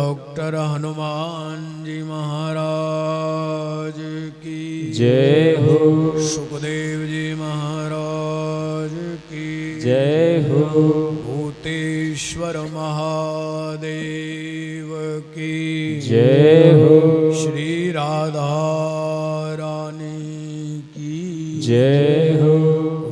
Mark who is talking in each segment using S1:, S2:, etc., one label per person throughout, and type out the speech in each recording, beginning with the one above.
S1: Doctor Hanuman ji महाराज की
S2: जय हो।
S1: सुखदेव जी महाराज की
S2: जय हो।
S1: भूतेश्वर महादेव की
S2: जय हो।
S1: श्री राधा रानी की
S2: जय हो।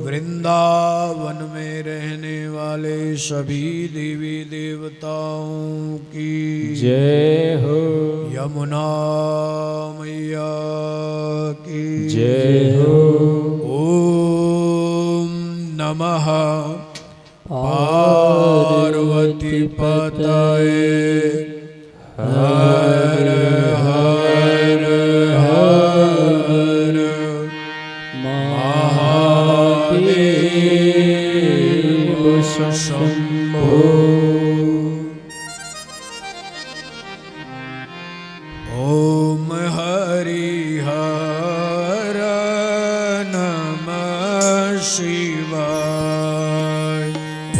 S1: वृंदावन में रहने वाले सभी देवी देवताओं की
S2: जय हो।
S1: यमुना मैया की
S2: जय हो।
S1: ओम नमः पार्वती पतये हर हर हर महादेव शंभो। ओम हरिहर नमः शिवाय।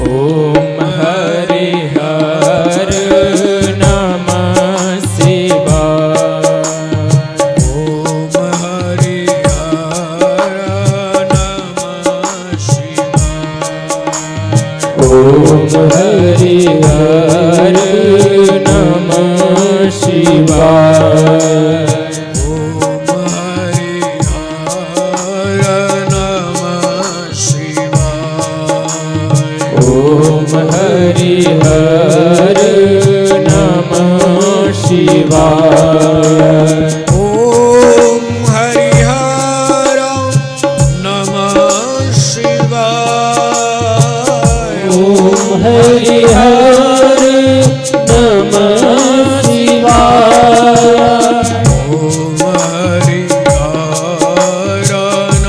S2: ओम हरिहर नमः शिवाय।
S1: ओम हरिहर नमः शिवाय।
S2: ओम हरिहर नमः शिवाय।
S1: ओम हरिहर नमः शिवाय।
S2: ओम हरिहर नमः शिवाय।
S1: ओम हरिहर नमः शिवाय।
S2: ओम हरिहर नमः शिवाय।
S1: ओम हरिहर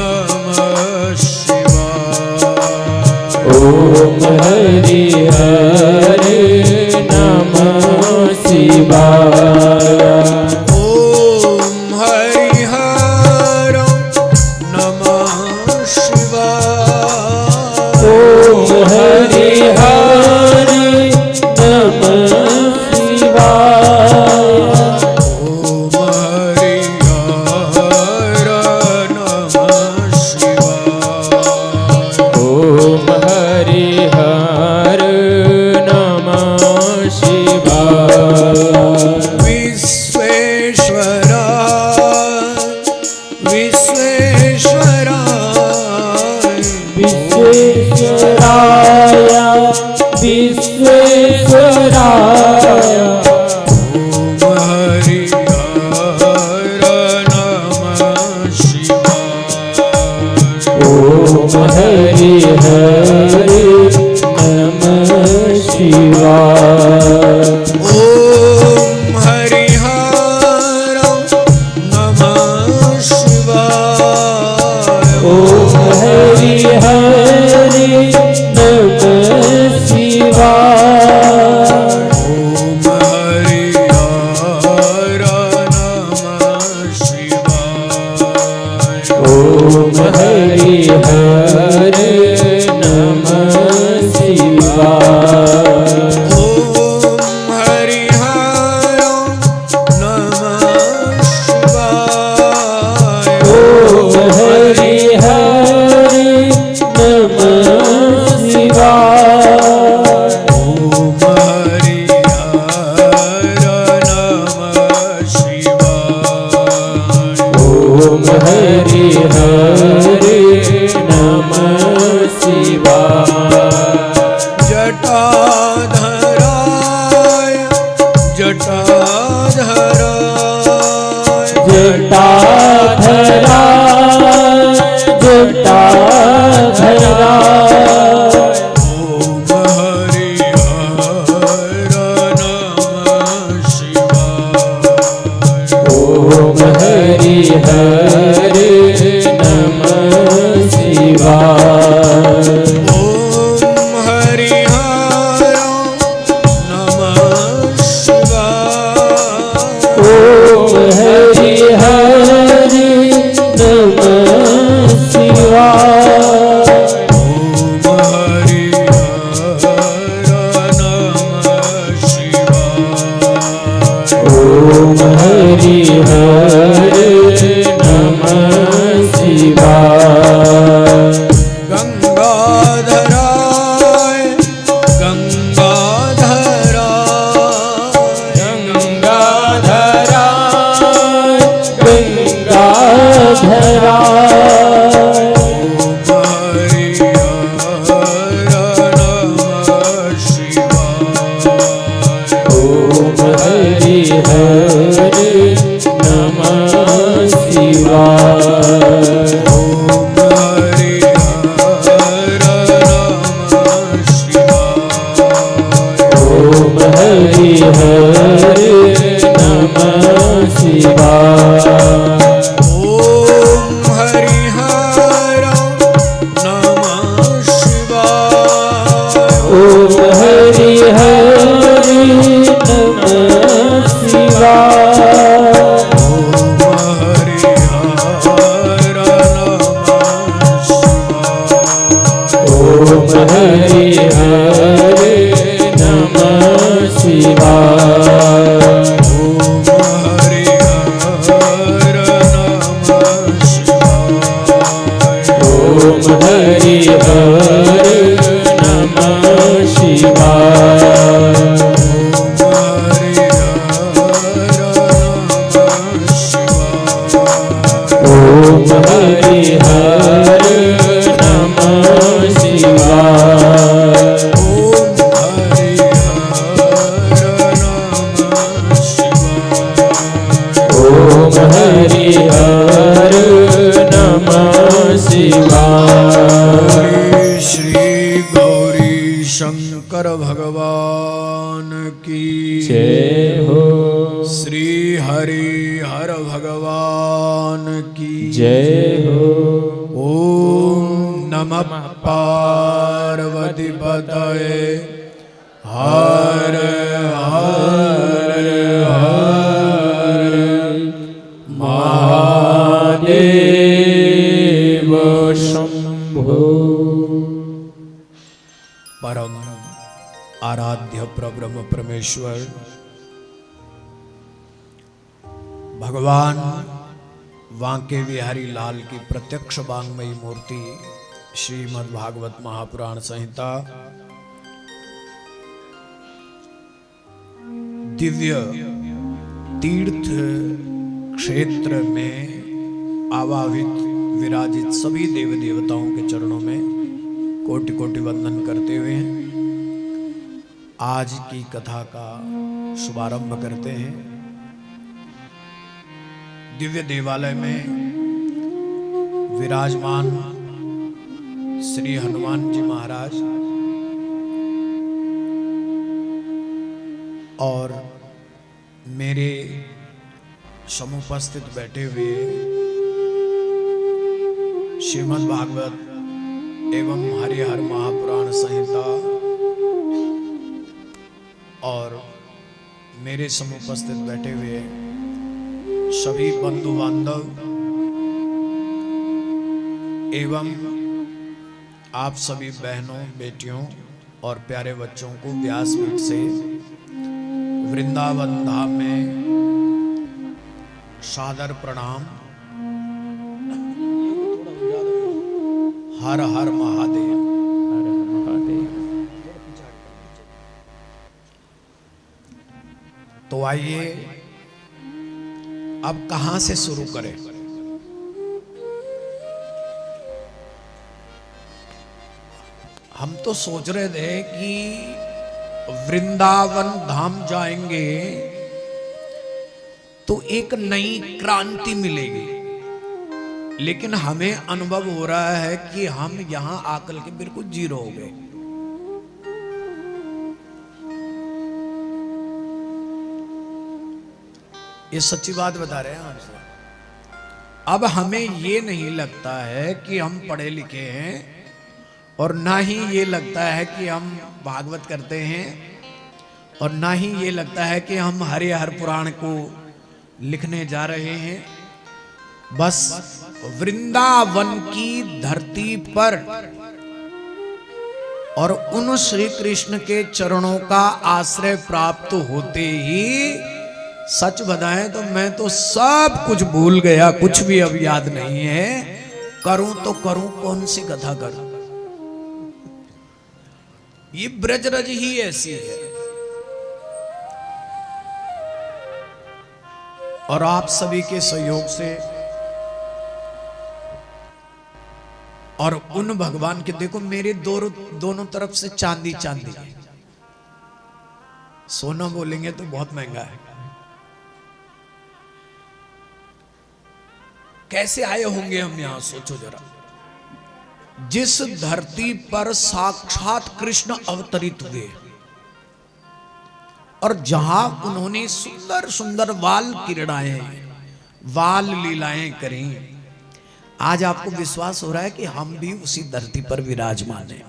S1: नमः शिवाय।
S2: ओम हरिहर नमः शिवाय।
S1: ओम हरिहर नमः शिवाय।
S2: ओम हरिहर नमः शिवाय।
S1: ओम हरिहर नमः शिवाय।
S2: ओम हरिहर नमः शिवाय।
S1: विश्वेश्वराय विश्वेश्वराय
S2: विश्वेश्वराय विश्वेश्वराय।
S1: ओम हरिहर नमः शिवाय।
S2: ओम हरिहर नमः शिवाय।
S1: ओम हरिहर नमः शिवाय।
S2: ओम हरिहर नमः शिवाय।
S1: ओम हरिहर नमः शिवाय।
S2: ओम हरिहर नमः शिवाय।
S1: ओम हरिहर नमः शिवाय।
S2: ओम हरिहर नमः शिवाय।
S1: ओम हरिहर नमः शिवाय।
S2: ओम हरिहर नमः शिवाय।
S1: जटाधराय जटाधराय
S2: जटाधराय जटाधराय।
S1: ओम हरिहर नमः शिवाय।
S2: ओम हरिहर नमः शिवाय।
S1: ओम हरिहर नमः शिवाय।
S2: ओम हरिहर शिवाय
S1: ओम हरिहर नमः शिवाय
S2: ओम हरि हरि नमः शिवाय
S1: ओम हरिहर नमः शिवाय
S2: ओम हरि हरि नमः शिवाय
S1: ओम हरिहर नमः शिवाय
S2: ओम हरि हरि नमः शिवाय
S1: ओम हरिहर नमः शिवाय
S2: ओम हरि हरि नमः शिवाय
S1: श्री गौरी शंकर भगवान की
S2: जय हो
S1: श्री हरि हर भगवान की
S2: जय हो
S1: ओम नमः पार्वती पतये हर हर हर
S2: महादेव शंभो
S1: परम आराध्य प्रब्रह्म परमेश्वर भगवान वांके बिहारी लाल की प्रत्यक्ष वांग्मयी मूर्ति श्रीमद् भागवत महापुराण संहिता दिव्य तीर्थ क्षेत्र में आवाहित विराजित सभी देव देवताओं के चरणों में कोटि कोटि वंदन करते हुए आज की कथा का शुभारंभ करते हैं। दिव्य देवालय में विराजमान श्री हनुमान जी महाराज और मेरे समुपस्थित बैठे हुए श्रीमद् भागवत एवं हरिहर महापुराण संहिता और मेरे समुपस्थित बैठे हुए सभी बंधु बांधव एवं आप सभी बहनों बेटियों और प्यारे बच्चों को व्यासपीठ से वृंदावन धाम में सादर प्रणाम। हर हर महादेव।
S2: हर हर महादेव।
S1: तो आइए अब कहां से शुरू करें। हम तो सोच रहे थे कि वृंदावन धाम जाएंगे तो एक नई क्रांति मिलेगी, लेकिन हमें अनुभव हो रहा है कि हम यहां आकर के बिल्कुल जीरो हो गए। ये सच्ची बात बता रहे हैं आपसे। अब हमें ये नहीं लगता है कि हम पढ़े लिखे हैं और ना ही ये लगता है कि हम भागवत करते हैं और ना ही ये लगता है कि हम हरिहर पुराण को लिखने जा रहे हैं। बस वृंदावन की धरती पर और उन श्री कृष्ण के चरणों का आश्रय प्राप्त होते ही सच बताएं तो मैं तो सब कुछ भूल गया, कुछ भी अब याद नहीं है। करूं तो करूं कौन सी कथा करूं। ये ब्रजरज ही ऐसी है। और आप सभी के सहयोग से और उन भगवान के, देखो मेरे दोनों तरफ से चांदी चांदी है। सोना बोलेंगे तो बहुत महंगा है। कैसे आए होंगे हम यहां, सोचो जरा। जिस धरती पर साक्षात कृष्ण अवतरित हुए और जहां उन्होंने सुंदर सुंदर बाल क्रीड़ाएं, बाल लीलाएं करी, आज आपको विश्वास हो रहा है कि हम भी उसी धरती पर विराजमान हैं?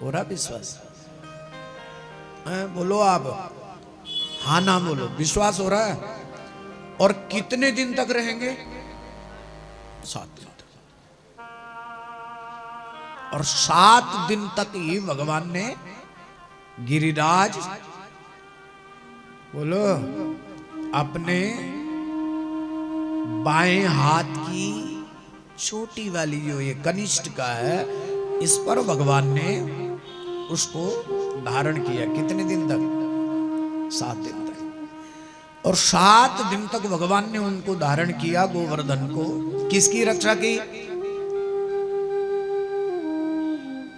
S1: हो रहा विश्वास? बोलो आप, हाँ ना बोलो, विश्वास हो रहा है? और कितने दिन तक रहेंगे? 7 दिन तक। और 7 दिन तक ही भगवान ने गिरिराज, बोलो, अपने बाएं हाथ की छोटी वाली जो ये कनिष्ठ का है, इस पर भगवान ने उसको धारण किया। कितने दिन तक? 7 दिन तक। और 7 दिन तक भगवान ने उनको धारण किया, गोवर्धन को। किसकी रक्षा की?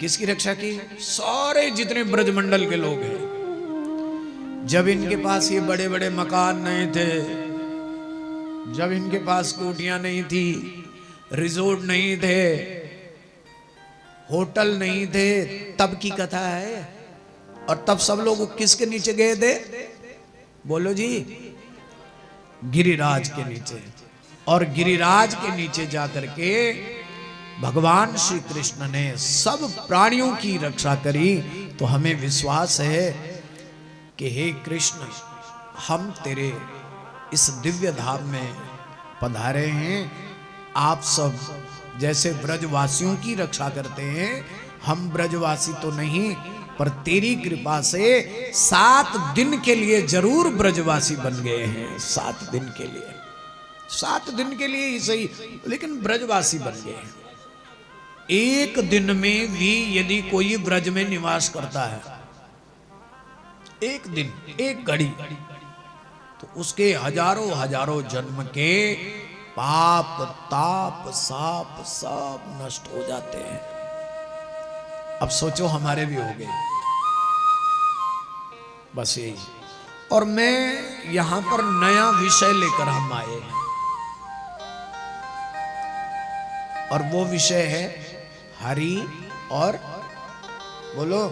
S1: किसकी रक्षा की? सारे जितने ब्रजमंडल के लोग हैं। जब इनके पास ये बड़े बड़े मकान नहीं थे, जब इनके पास कोठियां नहीं थी, रिजोर्ट नहीं थे, होटल नहीं थे, तब की कथा है। और तब सब लोग किसके नीचे गए थे? बोलो जी, गिरिराज के नीचे। और गिरिराज के नीचे जाकर के भगवान श्री कृष्ण ने सब प्राणियों की रक्षा करी। तो हमें विश्वास है कि हे कृष्ण, हम तेरे इस दिव्य धाम में पधारे हैं। आप सब जैसे ब्रजवासियों की रक्षा करते हैं, हम ब्रजवासी तो नहीं, पर तेरी कृपा से 7 दिन के लिए जरूर ब्रजवासी बन गए हैं। 7 दिन के लिए, 7 दिन के लिए ही सही, लेकिन ब्रजवासी बन गए हैं। एक दिन में भी यदि कोई ब्रज में निवास करता है, एक दिन, एक घड़ी, तो उसके हजारों हजारों जन्म के पाप ताप साप सब नष्ट हो जाते हैं। अब सोचो हमारे भी हो गए। बस यही। और मैं यहां पर नया विषय लेकर हम आए हैं, और वो विषय है हरि। और बोलो,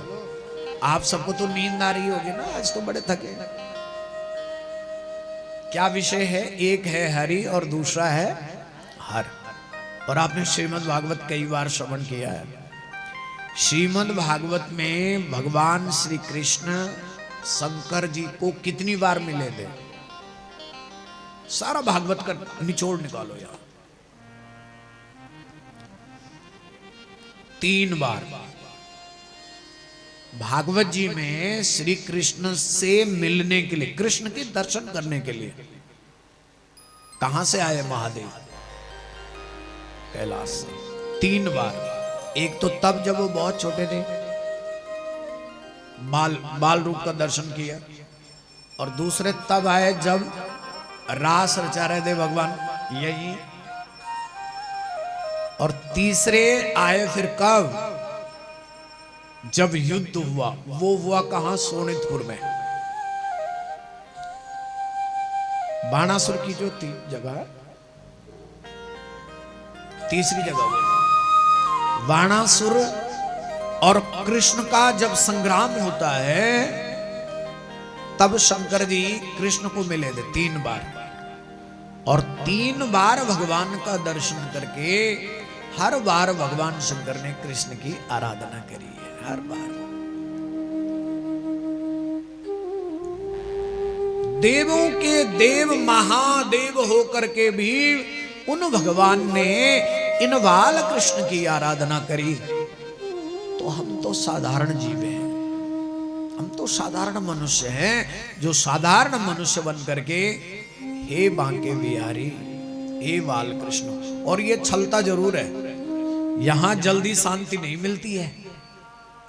S1: आप सबको तो नींद आ रही होगी ना, आज तो बड़े थके। क्या विषय है? एक है हरि और दूसरा है हर। और आपने श्रीमद् भागवत कई बार श्रवण किया है। श्रीमद् भागवत में भगवान श्री कृष्ण शंकर जी को कितनी बार मिले थे? सारा भागवत का निचोड़ निकालो यार। 3 बार भागवत जी में श्री कृष्ण से मिलने के लिए, कृष्ण के दर्शन करने के लिए कहां से आए महादेव? कैलाश से। 3 बार। एक तो तब जब वो बहुत छोटे थे, बाल रूप का दर्शन किया। और दूसरे तब आए जब रास रचा रहे थे भगवान, यही। और तीसरे आए फिर कब? जब युद्ध हुआ। वो हुआ कहां? सोनितपुर में। बाणासुर की जो जगह, तीसरी जगह वो बाणासुर और कृष्ण का जब संग्राम होता है, तब शंकर जी कृष्ण को मिले थे 3 बार। और 3 बार भगवान का दर्शन करके हर बार भगवान शंकर ने कृष्ण की आराधना करी है। हर बार। देवों के देव महादेव होकर के भी उन भगवान ने इन बाल कृष्ण की आराधना करी। तो हम तो साधारण जीव हैं, हम तो साधारण मनुष्य हैं, जो साधारण मनुष्य बन करके हे बांके बिहारी, हे बाल कृष्ण। और ये छलता जरूर है, यहां जल्दी शांति नहीं मिलती है।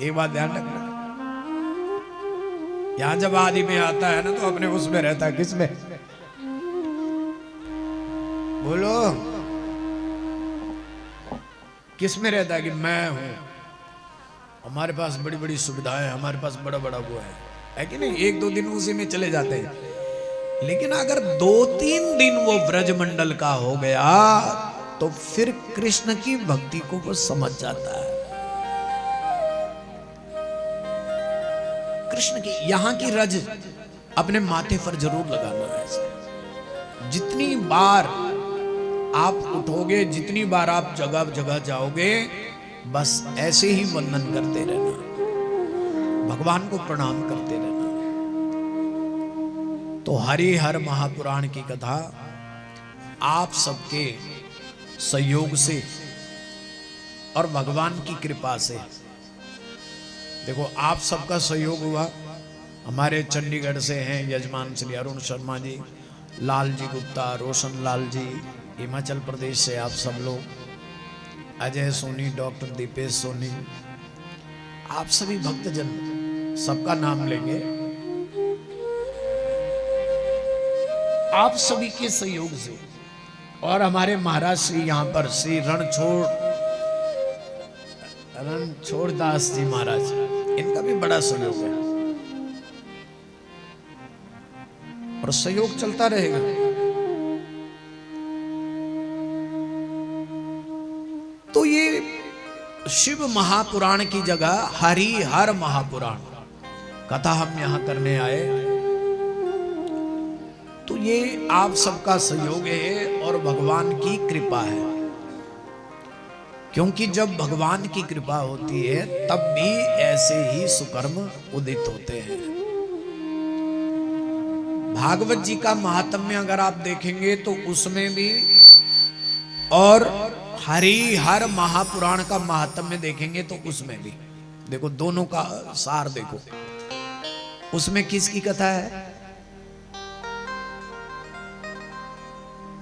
S1: एक बात ध्यान रखना, यहां जब आदि में आता है ना, तो अपने उसमें रहता है। किसमें? बोलो, किसमें रहता है? कि मैं हूं, हमारे पास बड़ी बड़ी सुविधाएं, हमारे पास बड़ा बड़ा वो है कि नहीं? 1-2 दिन उसी में चले जाते हैं। लेकिन अगर 2-3 दिन वो ब्रजमंडल का हो गया, तो फिर कृष्ण की भक्ति को वो समझ जाता है। कृष्ण की यहाँ की रज अपने माथे पर जरूर लगाना है। जितनी बार आप उठोगे, जितनी बार आप जगह जगह जाओगे, बस ऐसे ही वंदन करते रहना, भगवान को प्रणाम करते रहना। तो हरिहर महापुराण की कथा आप सबके सहयोग से और भगवान की कृपा से, देखो आप सबका सहयोग हुआ। हमारे चंडीगढ़ से हैं यजमान श्री अरुण शर्मा जी, लाल जी गुप्ता, रोशन लाल जी, हिमाचल प्रदेश से आप सब लोग, अजय सोनी, डॉक्टर दीपेश सोनी, आप सभी भक्तजन, सबका नाम लेंगे। आप सभी के सहयोग से और हमारे महाराज श्री यहाँ पर श्री रणछोड़ दास जी महाराज, इनका भी बड़ा सहयोग है और सहयोग चलता रहेगा। तो ये शिव महापुराण की जगह हरिहर महापुराण कथा हम यहां करने आए। तो ये आप सबका सहयोग है और भगवान की कृपा है, क्योंकि जब भगवान की कृपा होती है तब भी ऐसे ही सुकर्म उदित होते हैं। भागवत जी का महात्म्य अगर आप देखेंगे तो उसमें भी, और हरिहर महापुराण का महात्म्य देखेंगे तो उसमें भी, देखो दोनों का सार देखो। उसमें किसकी कथा है?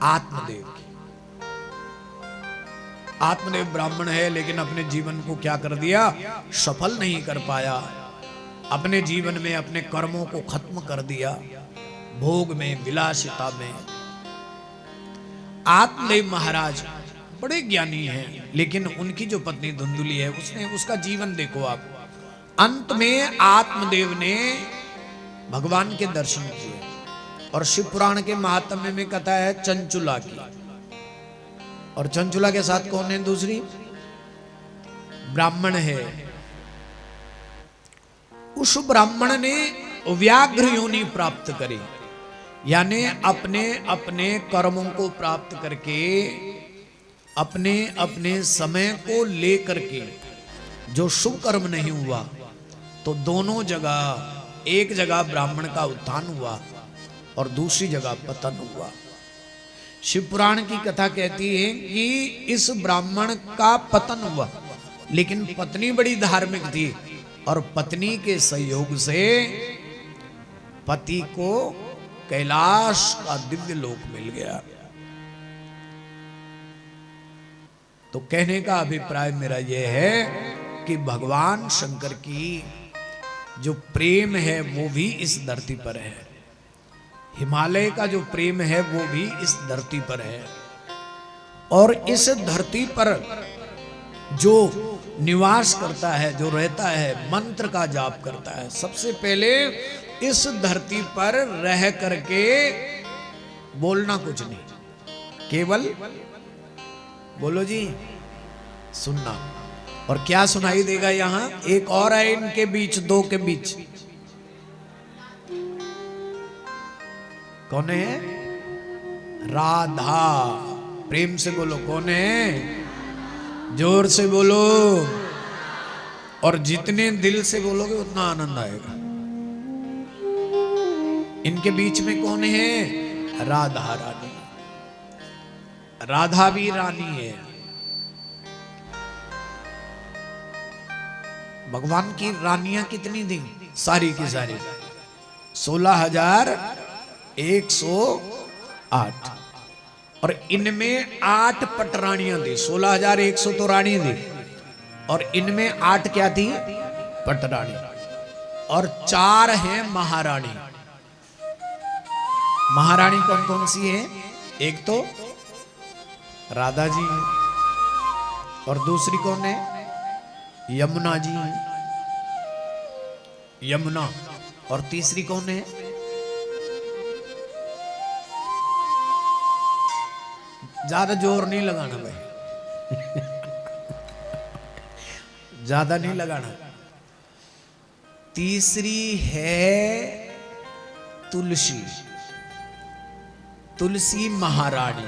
S1: आत्मदेव की। आत्मदेव ब्राह्मण है लेकिन अपने जीवन को क्या कर दिया? सफल नहीं कर पाया। अपने जीवन में अपने कर्मों को खत्म कर दिया, भोग में, विलासिता में। आत्मदेव महाराज बड़े ज्ञानी हैं, लेकिन उनकी जो पत्नी धुंधुली है, उसका जीवन देखो आप। अंत में आत्मदेव ने भगवान के दर्शन किए। और शिव पुराण के महात्म्य में कथा है चंचुला की, और चंचुला के साथ कौन है? दूसरी ब्राह्मण है। उस ब्राह्मण ने व्याघ्र योनि प्राप्त करी, यानी अपने अपने कर्मों को प्राप्त करके, अपने अपने समय को लेकर के जो शुभ कर्म नहीं हुआ, तो दोनों जगह, एक जगह ब्राह्मण का उत्थान हुआ और दूसरी जगह पतन हुआ। शिव पुराण की कथा कहती है कि इस ब्राह्मण का पतन हुआ, लेकिन पत्नी बड़ी धार्मिक थी और पत्नी के सहयोग से पति को कैलाश का दिव्य लोक मिल गया। तो कहने का अभिप्राय मेरा यह है कि भगवान शंकर की जो प्रेम है वो भी इस धरती पर है। हिमालय का जो प्रेम है वो भी इस धरती पर है। और इस धरती पर जो निवास करता है, जो रहता है, मंत्र का जाप करता है, सबसे पहले इस धरती पर रह करके बोलना कुछ नहीं, केवल बोलो जी सुनना। और क्या सुनाई देगा? यहां एक और है इनके बीच, दो के बीच। कौन है? राधा। प्रेम से बोलो, कौन है? जोर से बोलो, और जितने दिल से बोलोगे उतना आनंद आएगा। इनके बीच में कौन है? राधा रानी। राधा भी रानी है। भगवान की रानियां कितनी थी? सारी की सारी 16,108। और इनमें 8 पटरानियां थी। 16,100 तो रानी थी, और इनमें 8 क्या थी? पटरानी। और 4 हैं महारानी। महारानी कौन कौन सी है? एक तो राधा जी है, और दूसरी कौन है? यमुना जी है, यमुना। और तीसरी कौन है? ज्यादा जोर नहीं लगाना भाई, ज्यादा नहीं लगाना। तीसरी है तुलसी, तुलसी महारानी,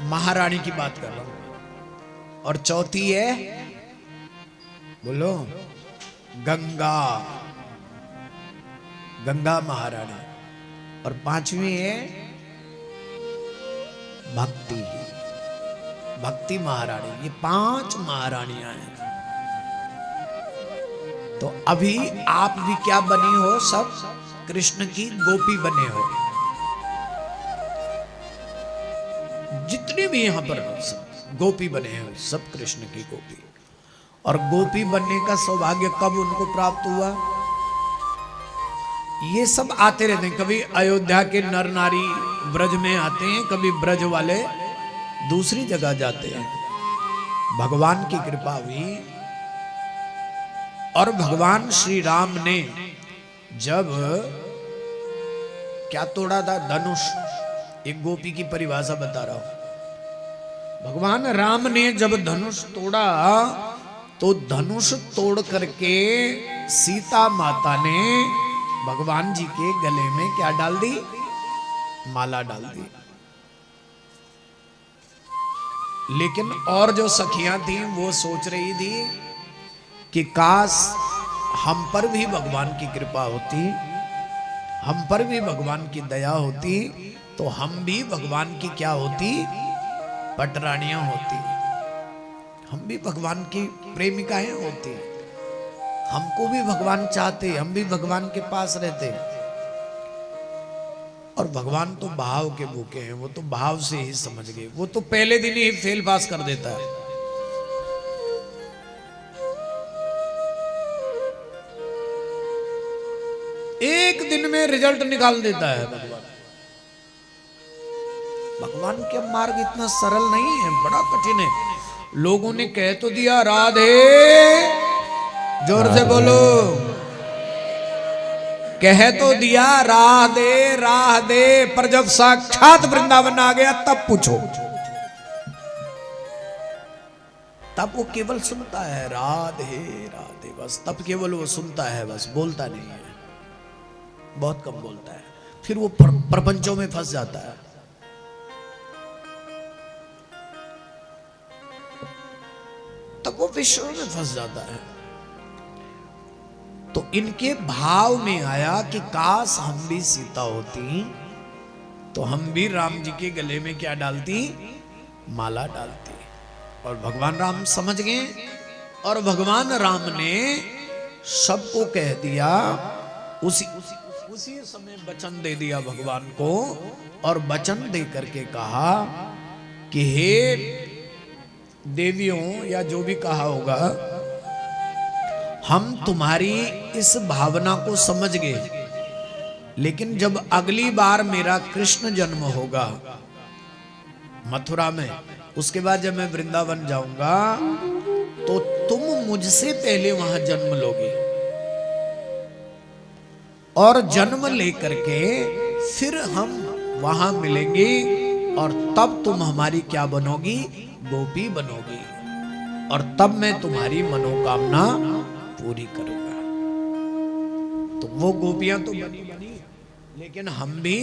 S1: महारानी की बात कर रहा हूं। और चौथी है, बोलो, गंगा, गंगा महारानी। और पांचवी है भक्ति, भक्ति महारानी। ये 5 महारानियां हैं। तो अभी आप भी क्या बनी हो? सब कृष्ण की गोपी बने हो। जितने भी यहां पर सब गोपी बने हैं, सब कृष्ण की गोपी। और गोपी बनने का सौभाग्य कब उनको प्राप्त हुआ? ये सब आते रहते हैं। कभी अयोध्या के नर नारी ब्रज में आते हैं, कभी ब्रज वाले दूसरी जगह जाते हैं। भगवान की कृपा हुई और भगवान श्री राम ने जब क्या तोड़ा था? धनुष। एक गोपी की परिभाषा बता रहा हूं। भगवान राम ने जब धनुष तोड़ा तो धनुष तोड़ करके सीता माता ने भगवान जी के गले में क्या डाल दी? माला डाल दी। लेकिन और जो सखियां थी वो सोच रही थी कि काश हम पर भी भगवान की कृपा होती, हम पर भी भगवान की दया होती, तो हम भी भगवान की क्या होती? पटरानियां होती, हम भी भगवान की प्रेमिकाएं होती, हमको भी भगवान चाहते, हम भी भगवान के पास रहते। और भगवान तो भाव के भूखे हैं, वो तो भाव से ही समझ गए। वो तो पहले दिन ही फेल पास कर देता है। एक दिन में रिजल्ट निकाल देता है भगवान। भगवान का मार्ग इतना सरल नहीं है, बड़ा कठिन है। लोगों ने कह तो दिया राधे, जोर से बोलो, कह तो दिया राधे राधे, पर जब साक्षात वृंदावन आ गया तब पूछो। तब वो केवल सुनता है राधे राधे, बस तब केवल वो सुनता है, बस बोलता नहीं है, बहुत कम बोलता है। फिर वो प्रपंचों में फंस जाता है। तब वो विश्व में फंस जाता है। तो इनके भाव में आया कि काश हम भी सीता होती तो हम भी राम जी के गले में क्या डालती? माला डालती। और भगवान राम समझ गए और भगवान राम ने सबको कह दिया। उसी समय वचन दे दिया भगवान को, और वचन दे करके कहा कि हे देवियों, या जो भी कहा होगा, हम तुम्हारी इस भावना को समझ गए, लेकिन जब अगली बार मेरा कृष्ण जन्म होगा मथुरा में, उसके बाद जब मैं वृंदावन जाऊंगा तो तुम मुझसे पहले वहां जन्म लोगे, और जन्म लेकर के फिर हम वहां मिलेंगे, और तब तुम हमारी क्या बनोगी? गोपी बनोगी, और तब मैं तुम्हारी मनोकामना पूरी करूंगा। तो वो गोपियां तो बनी, लेकिन हम भी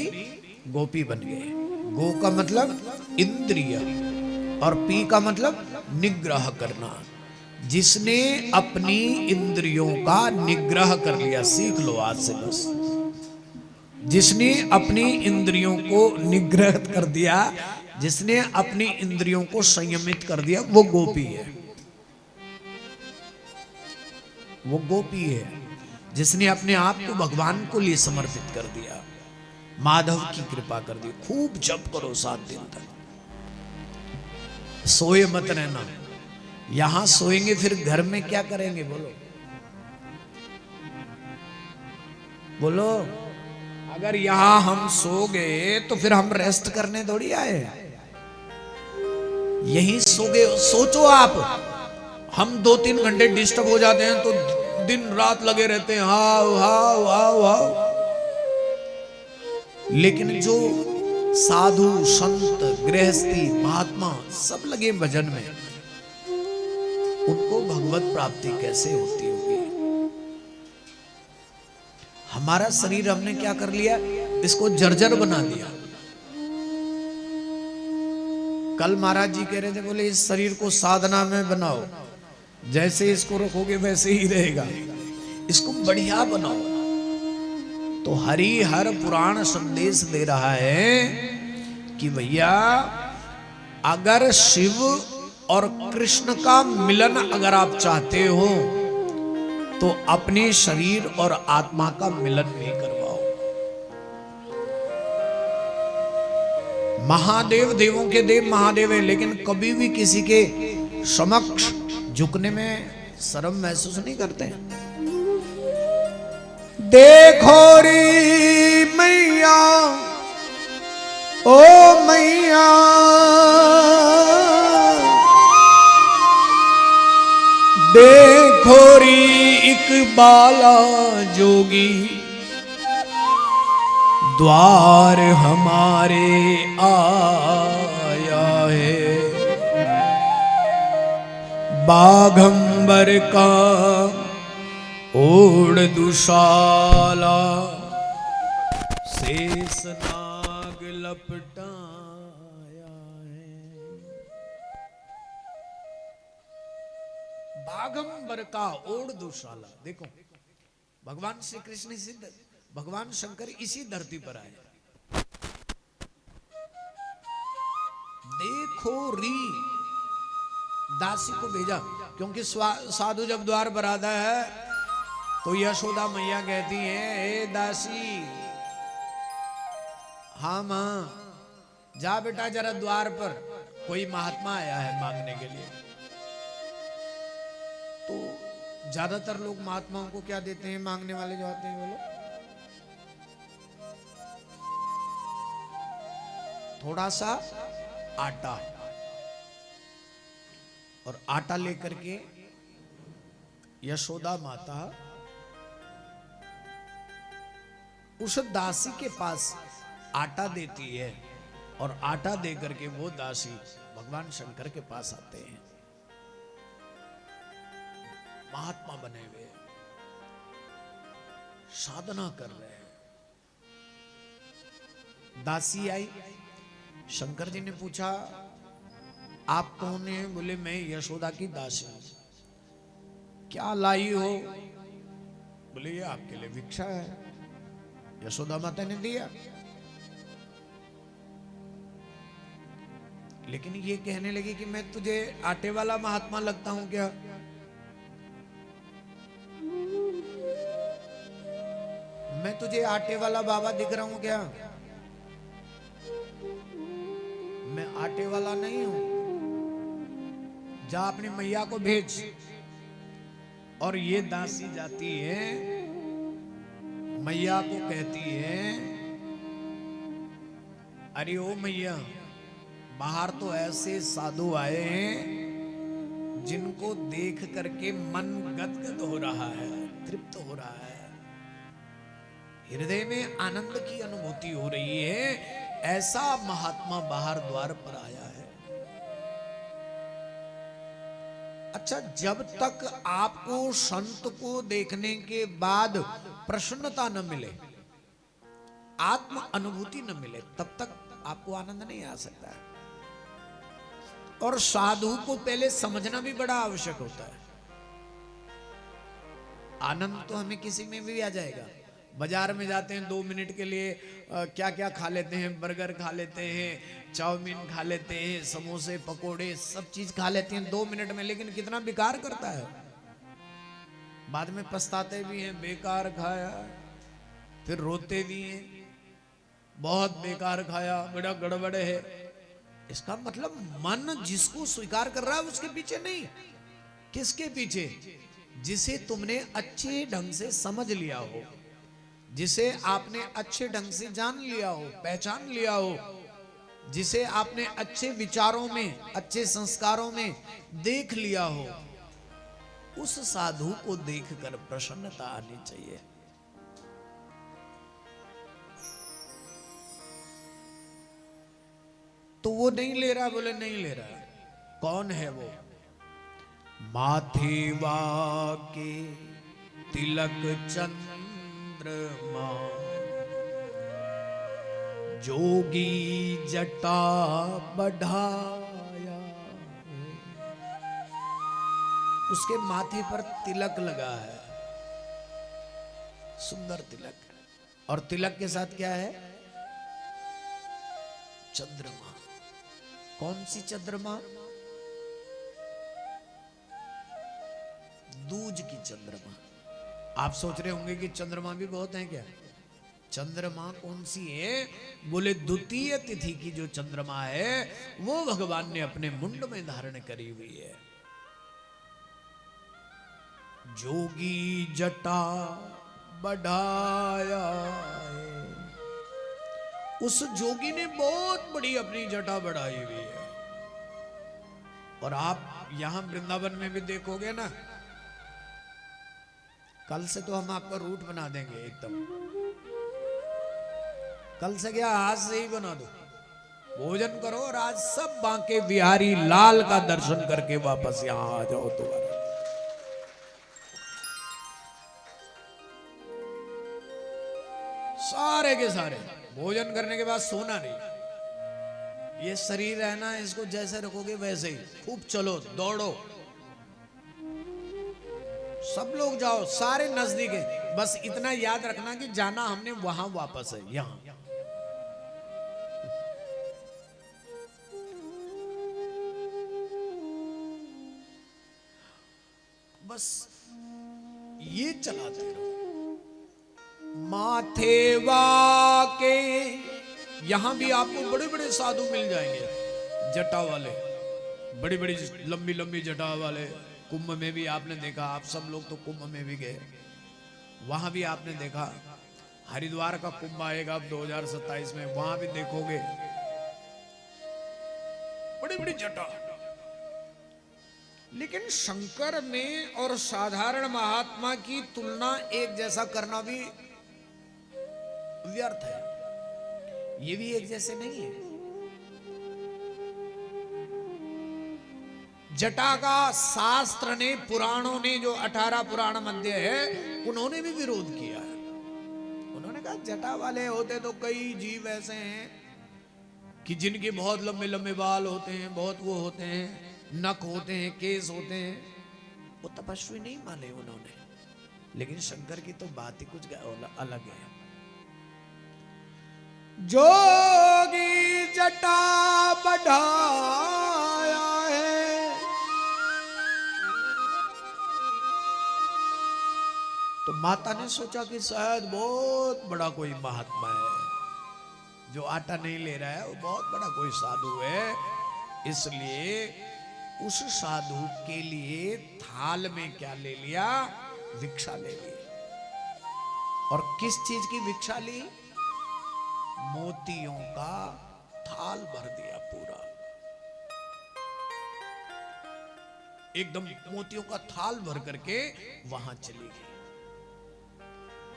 S1: गोपी बन गए। गो का मतलब इंद्रिय, और पी का मतलब निग्रह करना। जिसने अपनी इंद्रियों का निग्रह कर लिया, सीख लो आज से बस, जिसने अपनी इंद्रियों को निग्रह कर दिया, जिसने अपनी इंद्रियों को संयमित कर दिया, वो गोपी है। वो गोपी है जिसने अपने आप को भगवान को लिए समर्पित कर दिया, माधव की कृपा कर दी। खूब जप करो 7 दिन तक, सोए मत रहना। यहां सोएंगे फिर घर में क्या करेंगे? बोलो बोलो। अगर यहां हम सो गए तो फिर हम रेस्ट करने थोड़ी आए, यही सो गए। सोचो आप, हम 2-3 घंटे डिस्टर्ब हो जाते हैं तो दिन रात लगे रहते हैं, हाव हाव हाव हाव। लेकिन जो साधु संत गृहस्थी महात्मा सब लगे भजन में, उनको भगवत प्राप्ति कैसे होती होगी? हमारा शरीर हमने क्या कर लिया, इसको जर्जर बना दिया। कल महाराज जी कह रहे थे, बोले इस शरीर को साधना में बनाओ, जैसे इसको रखोगे वैसे ही रहेगा, इसको बढ़िया बनाओ। तो हरि हर पुराण संदेश दे रहा है कि भैया अगर शिव और कृष्ण का मिलन अगर आप चाहते हो तो अपने शरीर और आत्मा का मिलन भी करवाओ। महादेव देवों के देव महादेव है, लेकिन कभी भी किसी के समक्ष झुकने में शर्म महसूस नहीं करते हैं। देखो रे मैया, ओ मैया, देखो री इकबाला जोगी, द्वार हमारे आया है, बाघंबर का ओढ़ दुशाला, शेष नाग लपटाया है। बाघंबर का ओढ़ दुशाला, देखो भगवान श्री कृष्ण सिद्ध, भगवान शंकर इसी धरती पर आए। देखो री दासी को भेजा, क्योंकि साधु जब द्वार पर आता है तो यशोदा मैया कहती है, ए दासी, हाँ मां जा बेटा जरा द्वार पर कोई महात्मा आया है मांगने के लिए। तो ज्यादातर लोग महात्माओं को क्या देते हैं, मांगने वाले जो आते हैं वो लोग थोड़ा सा आटा, और आटा लेकर के यशोदा माता उस दासी के पास आटा देती है, और आटा दे करके वो दासी भगवान शंकर के पास आते हैं। महात्मा बने हुए साधना कर रहे हैं। दासी आई, शंकर जी ने पूछा आप कौन है? बोले मैं यशोदा की दासी। क्या लाई हो? बोले ये आपके लिए भिक्षा है, यशोदा माता ने दिया। लेकिन ये कहने लगी कि मैं तुझे आटे वाला महात्मा लगता हूं क्या? मैं तुझे आटे वाला बाबा दिख रहा हूं क्या? मैं आटे वाला नहीं हूं, जा अपनी मैया को भेज। और ये दासी जाती है, मैया को कहती है, अरे ओ मैया, बाहर तो ऐसे साधु आए हैं जिनको देख करके मन गदगद हो रहा है, तृप्त हो रहा है, हृदय में आनंद की अनुभूति हो रही है। ऐसा महात्मा बाहर द्वार पर आया है। अच्छा, जब तक आपको संत को देखने के बाद प्रसन्नता न मिले, आत्म अनुभूति न मिले, तब तक आपको आनंद नहीं आ सकता है। और साधु को पहले समझना भी बड़ा आवश्यक होता है। आनंद तो हमें किसी में भी आ जाएगा। बाजार में जाते हैं 2 मिनट के लिए क्या क्या खा लेते हैं, बर्गर खा लेते हैं, चाउमीन खा लेते हैं, समोसे पकोड़े सब चीज खा लेते हैं 2 मिनट में, लेकिन कितना बेकार करता है। बाद में पछताते भी हैं, बेकार खाया, फिर रोते भी हैं, बहुत बेकार खाया, बड़ा गड़बड़ है। इसका मतलब मन जिसको स्वीकार कर रहा है उसके पीछे नहीं। किसके पीछे? जिसे तुमने अच्छे ढंग से समझ लिया हो, जिसे आपने अच्छे ढंग से जान लिया हो, पहचान लिया हो, जिसे आपने अच्छे विचारों में, अच्छे संस्कारों में देख लिया हो, उस साधु को देखकर प्रसन्नता आनी चाहिए। तो वो नहीं ले रहा, बोले नहीं ले रहा। कौन है वो? माथेवा के तिलक चंदन चंद्रमा जोगी जटा बढ़ाया, उसके माथे पर तिलक लगा है, सुंदर तिलक, और तिलक के साथ क्या है? चंद्रमा। कौन सी चंद्रमा? दूज की चंद्रमा। आप सोच रहे होंगे कि चंद्रमा भी बहुत हैं क्या? चंद्रमा कौन सी है? बोले द्वितीय तिथि की जो चंद्रमा है वो भगवान ने अपने मुंड में धारण करी हुई है। जोगी जटा बढ़ाया है, उस जोगी ने बहुत बड़ी अपनी जटा बढ़ाई हुई है। और आप यहां वृंदावन में भी देखोगे ना, कल से तो हम आपका रूट बना देंगे एकदम। कल से क्या, आज से ही बना दो। भोजन करो और आज सब बांके बिहारी लाल का दर्शन करके वापस यहां आ जाओ दोबारा। सारे के सारे भोजन करने के बाद सोना नहीं। ये शरीर है ना, इसको जैसे रखोगे वैसे ही। खूब चलो, दौड़ो, सब लोग जाओ, सारे नजदीक है। बस इतना याद रखना कि जाना हमने वहां वापस है, यहां। बस ये चलाते रहो। माथे वाके, यहां भी आपको बड़े बड़े साधु मिल जाएंगे, जटा वाले, बड़ी बड़ी लंबी लंबी जटा वाले। कुंभ में भी आपने देखा, आप सब लोग तो कुंभ में भी गए, वहां भी आपने देखा। हरिद्वार का कुंभ आएगा अब 2027 में, वहां भी देखोगे बड़ी बड़ी जटा। लेकिन शंकर ने और साधारण महात्मा की तुलना एक जैसा करना भी व्यर्थ है। ये भी एक जैसे नहीं है। जटा का शास्त्र ने, पुराणों ने, जो 18 पुराण मध्य है, उन्होंने भी विरोध किया है। उन्होंने कहा जटा वाले होते तो कई जीव ऐसे हैं कि जिनके बहुत लंबे लंबे बाल होते हैं, बहुत वो होते हैं, नख होते हैं, केस होते हैं, वो तपस्वी नहीं माने उन्होंने। लेकिन शंकर की तो बात ही कुछ अलग है। जोगी जटा बढ़ाया है, तो माता ने सोचा कि शायद बहुत बड़ा कोई महात्मा है, जो आटा नहीं ले रहा है वो बहुत बड़ा कोई साधु है। इसलिए उस साधु के लिए थाल में क्या ले लिया? भिक्षा ले ली। और किस चीज की भिक्षा ली? मोतियों का थाल भर दिया पूरा, एकदम मोतियों का थाल भर करके वहां चली गई।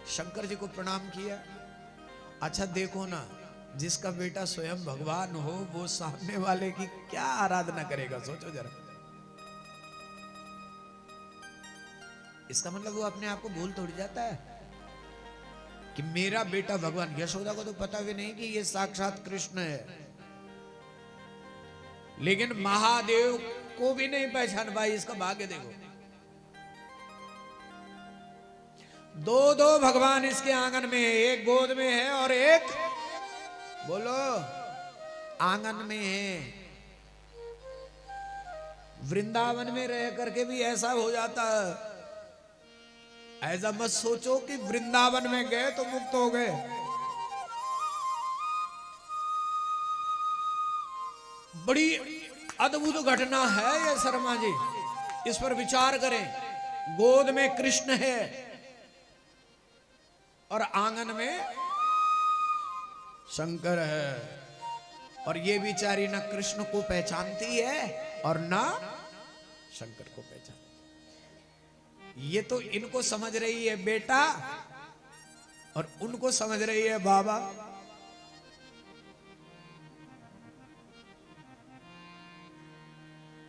S1: शंकर जी को प्रणाम किया। अच्छा देखो ना, जिसका बेटा स्वयं भगवान हो वो सामने वाले की क्या आराधना करेगा, सोचो जरा। इसका मतलब वो अपने आप को भूल थोड़ी जाता है कि मेरा बेटा भगवान। यशोदा को तो पता भी नहीं कि ये साक्षात कृष्ण है, लेकिन महादेव को भी नहीं पहचान पाई। इसका भाग्य देखो, दो भगवान इसके आंगन में है, एक गोद में है और एक, बोलो, आंगन में है। वृंदावन में रह करके भी ऐसा हो जाता है। ऐसा मत सोचो कि वृंदावन में गए तो मुक्त हो गए। बड़ी अद्भुत घटना है ये शर्मा जी, इस पर विचार करें। गोद में कृष्ण है और आंगन में शंकर है, और ये बिचारी ना कृष्ण को पहचानती है और ना शंकर को पहचानती। ये तो इनको समझ रही है बेटा और उनको समझ रही है बाबा।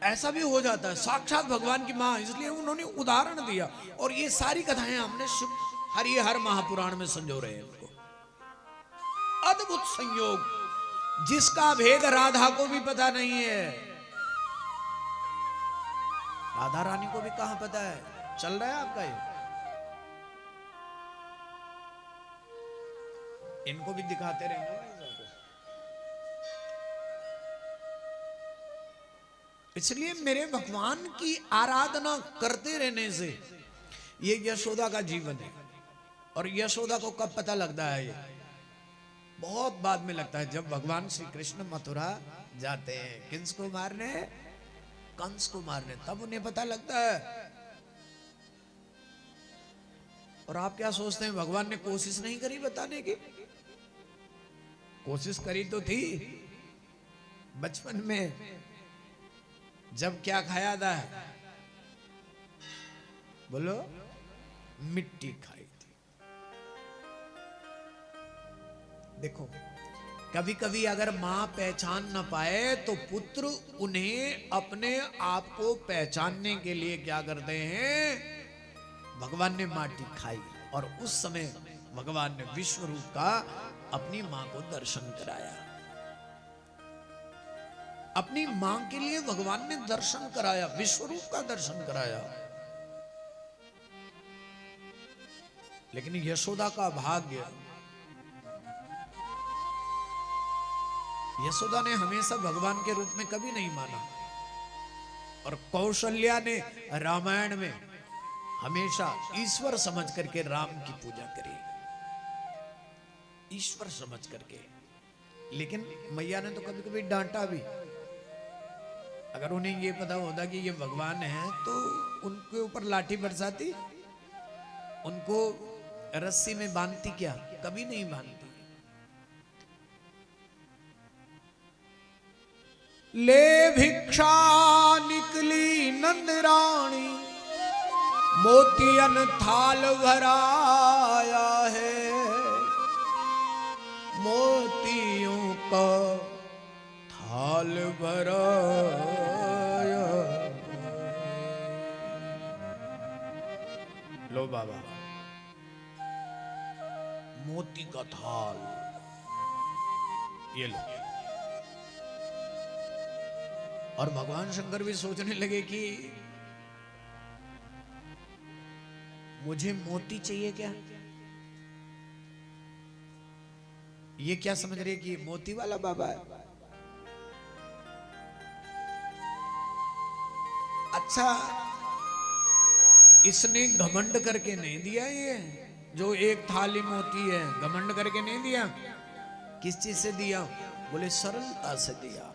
S1: ऐसा भी हो जाता है, साक्षात भगवान की मां, इसलिए उन्होंने उदाहरण दिया। और ये सारी कथाएं हमने हर महापुराण में संजो रहे हैं उनको। अद्भुत संयोग जिसका भेद राधा को भी पता नहीं है। राधा रानी को भी कहां पता है। चल रहा है आपका ये, इनको भी दिखाते रहना भाई सबको। इसलिए मेरे भगवान की आराधना करते रहने से ये यशोदा का जीवन है। और यशोदा को कब पता लगता है ये? बहुत बाद में लगता है, जब भगवान श्री कृष्ण मथुरा जाते हैं किसको मारने, कंस को मारने, तब उन्हें पता लगता है। और आप क्या सोचते हैं भगवान ने कोशिश नहीं करी बताने की? कोशिश करी तो थी बचपन में, जब क्या खाया था, बोलो, मिट्टी खाई थी। देखो कभी कभी अगर मां पहचान न पाए तो पुत्र उन्हें अपने आप को पहचानने के लिए क्या करते हैं, भगवान ने माटी खाई और उस समय भगवान ने विश्व रूप का अपनी मां को दर्शन कराया। अपनी मां के लिए भगवान ने दर्शन कराया, विश्व रूप का दर्शन कराया। लेकिन यशोदा का भाग्य, यशोदा ने हमेशा भगवान के रूप में कभी नहीं माना। और कौशल्या ने रामायण में हमेशा ईश्वर समझ करके राम की पूजा करी, ईश्वर समझ करके। लेकिन मैया ने तो कभी कभी डांटा भी। अगर उन्हें ये पता होता कि ये भगवान है तो उनके ऊपर लाठी बरसाती, उनको रस्सी में बांधती क्या? कभी नहीं बांधती। ले भिक्षा निकली नंद रानी, मोतियन थाल भराया है, मोतियों का थाल भराया। लो बाबा, मोती का थाल, ये लो। और भगवान शंकर भी सोचने लगे कि मुझे मोती चाहिए क्या? ये क्या समझ रहे कि मोती वाला बाबा है? अच्छा, इसने घमंड करके नहीं दिया, ये जो एक थाली मोती है घमंड करके नहीं दिया। किस चीज से दिया? बोले सरलता से दिया।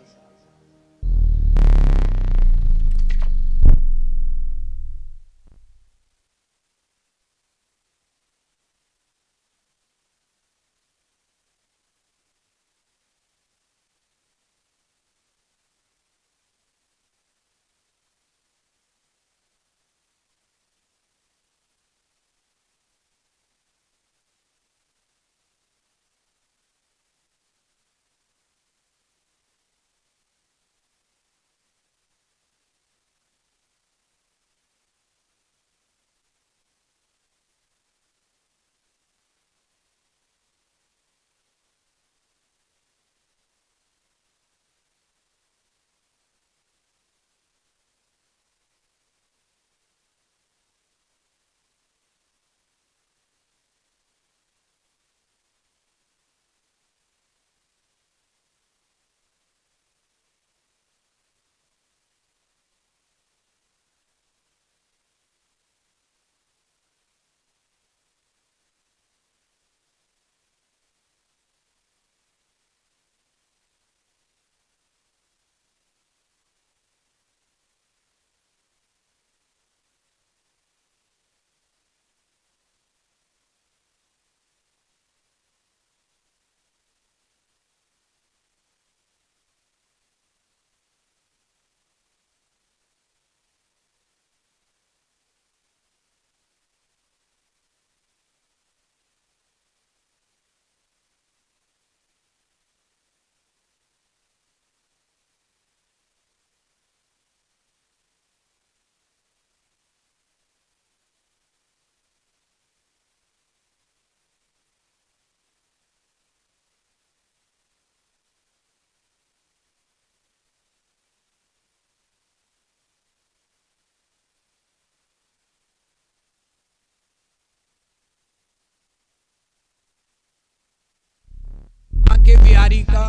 S1: बिहारी का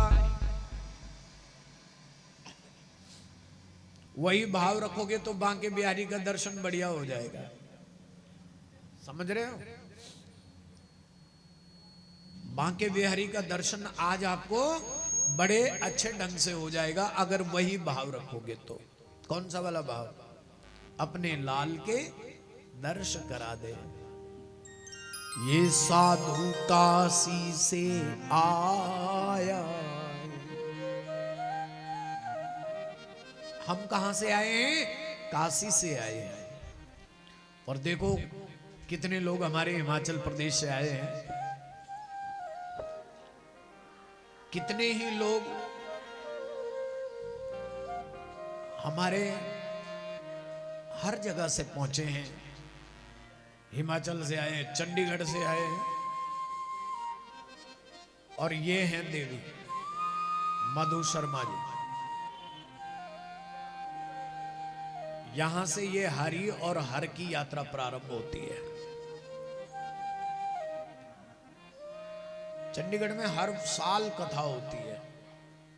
S1: वही भाव रखोगे तो बांके बिहारी का दर्शन बढ़िया हो जाएगा। समझ रहे हो? बांके बिहारी का दर्शन आज आपको बड़े अच्छे ढंग से हो जाएगा अगर वही भाव रखोगे तो। कौन सा वाला भाव? अपने लाल के दर्श करा दे। ये साधु काशी से आया। हम कहां से आए हैं? काशी से आए हैं। और देखो कितने लोग हमारे हिमाचल प्रदेश से आए हैं, कितने ही लोग हमारे हर जगह से पहुंचे हैं। हिमाचल से आए, चंडीगढ़ से आए, और ये हैं देवी मधु शर्मा जी। यहां से ये हरि और हर की यात्रा प्रारंभ होती है। चंडीगढ़ में हर साल कथा होती है।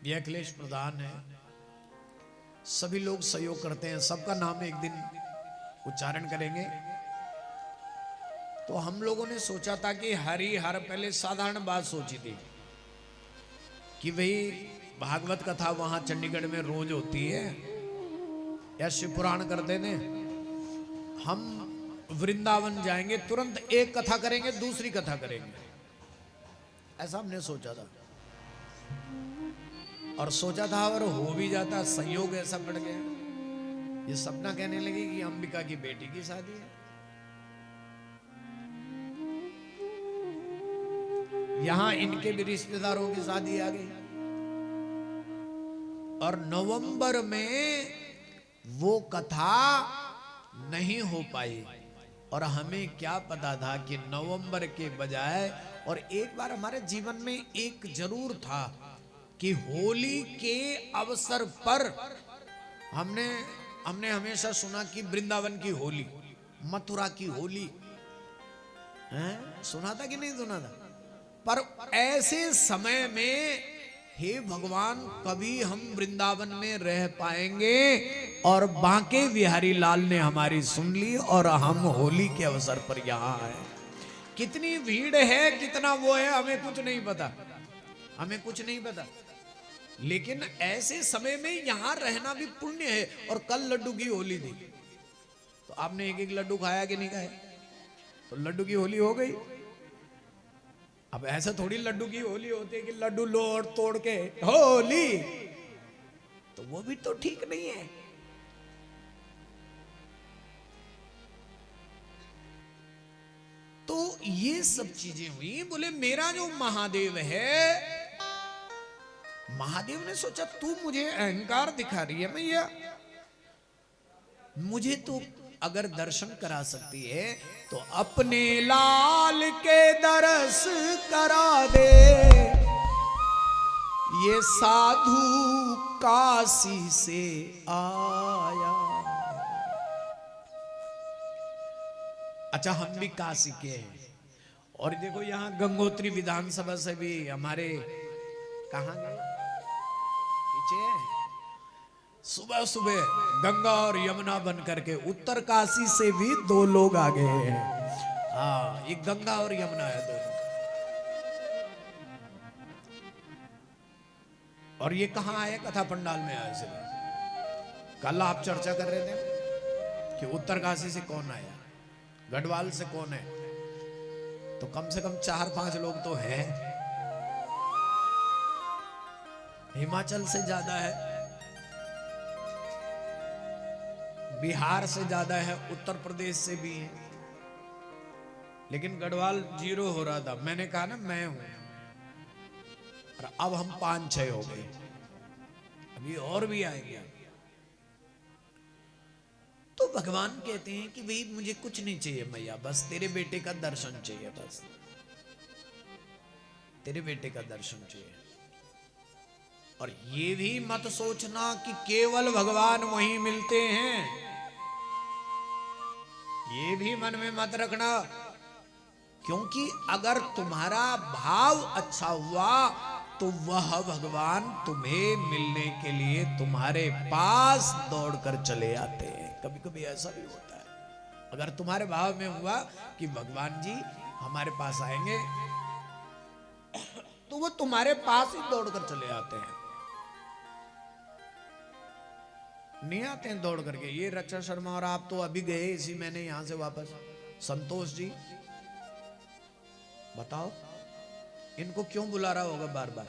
S1: यह अखिलेश प्रधान है, सभी लोग सहयोग करते हैं। सबका नाम एक दिन उच्चारण करेंगे। तो हम लोगों ने सोचा था कि हरि हर, पहले साधारण बात सोची थी कि भाई भागवत कथा वहां चंडीगढ़ में रोज होती है या शिव पुराण करते थे। हम वृंदावन जाएंगे, तुरंत एक कथा करेंगे, दूसरी कथा करेंगे, ऐसा हमने सोचा था। और सोचा था और हो भी जाता। संयोग ऐसा पड़ गया, ये सपना कहने लगी कि अंबिका की बेटी की शादी है। यहां इनके भी रिश्तेदारों की शादी आ गई। और नवंबर में वो कथा नहीं हो पाई। और हमें क्या पता था कि नवंबर के बजाय, और एक बार हमारे जीवन में एक जरूर था कि होली के अवसर पर हमने हमेशा सुना कि वृंदावन की होली, मथुरा की होली है, सुना था कि नहीं सुना था? पर ऐसे समय में हे भगवान, कभी हम वृंदावन में रह पाएंगे? और बांके बिहारी लाल ने हमारी सुन ली और हम होली के अवसर पर यहां आए। कितनी भीड़ है, कितना वो है, हमें कुछ नहीं पता, हमें कुछ नहीं पता। लेकिन ऐसे समय में यहां रहना भी पुण्य है। और कल लड्डू की होली थी, तो आपने एक एक लड्डू खाया कि नहीं खाया? तो लड्डू की होली हो गई। अब ऐसा थोड़ी लड्डू की होली होती है कि लड्डू लोड़ तोड़ के होली, तो वो भी तो ठीक नहीं है। तो ये सब चीजें हुई। बोले मेरा जो महादेव है, महादेव ने सोचा तू मुझे अहंकार दिखा रही है मैया, मुझे तो अगर दर्शन करा सकती है तो अपने लाल के दर्श करा दे। ये साधु काशी से आया। अच्छा, हम भी काशी के हैं। और देखो यहां गंगोत्री विधानसभा से भी हमारे, कहां गए पीछे, सुबह सुबह गंगा और यमुना बन करके उत्तर काशी से भी 2 लोग आ गए हैं। हाँ, ये गंगा और यमुना है दोनों। और ये कहां आए? कथा पंडाल में आए से। कल आप चर्चा कर रहे थे कि उत्तर काशी से कौन आया, गढ़वाल से कौन है। तो कम से कम 4-5 लोग तो हैं। हिमाचल से ज्यादा है, बिहार से ज्यादा है, उत्तर प्रदेश से भी है। लेकिन गढ़वाल 0 हो रहा था। मैंने कहा ना मैं हूं, और अब हम 5-6 हो गए, अभी और भी आएंगे। तो भगवान कहते हैं कि भाई मुझे कुछ नहीं चाहिए मैया, बस तेरे बेटे का दर्शन चाहिए, बस तेरे बेटे का दर्शन चाहिए। और ये भी मत सोचना कि केवल भगवान वहीं मिलते हैं, ये भी मन में मत रखना। क्योंकि अगर तुम्हारा भाव अच्छा हुआ तो वह भगवान तुम्हें मिलने के लिए तुम्हारे पास दौड़कर चले आते हैं। कभी कभी ऐसा भी होता है, अगर तुम्हारे भाव में हुआ कि भगवान जी हमारे पास आएंगे, तो वो तुम्हारे पास ही दौड़कर चले आते हैं। नहीं आते हैं दौड़ करके। ये रक्षा शर्मा और आप तो अभी गए इसी महीने यहां से वापस। संतोष जी बताओ, इनको क्यों बुला रहा होगा बार बार?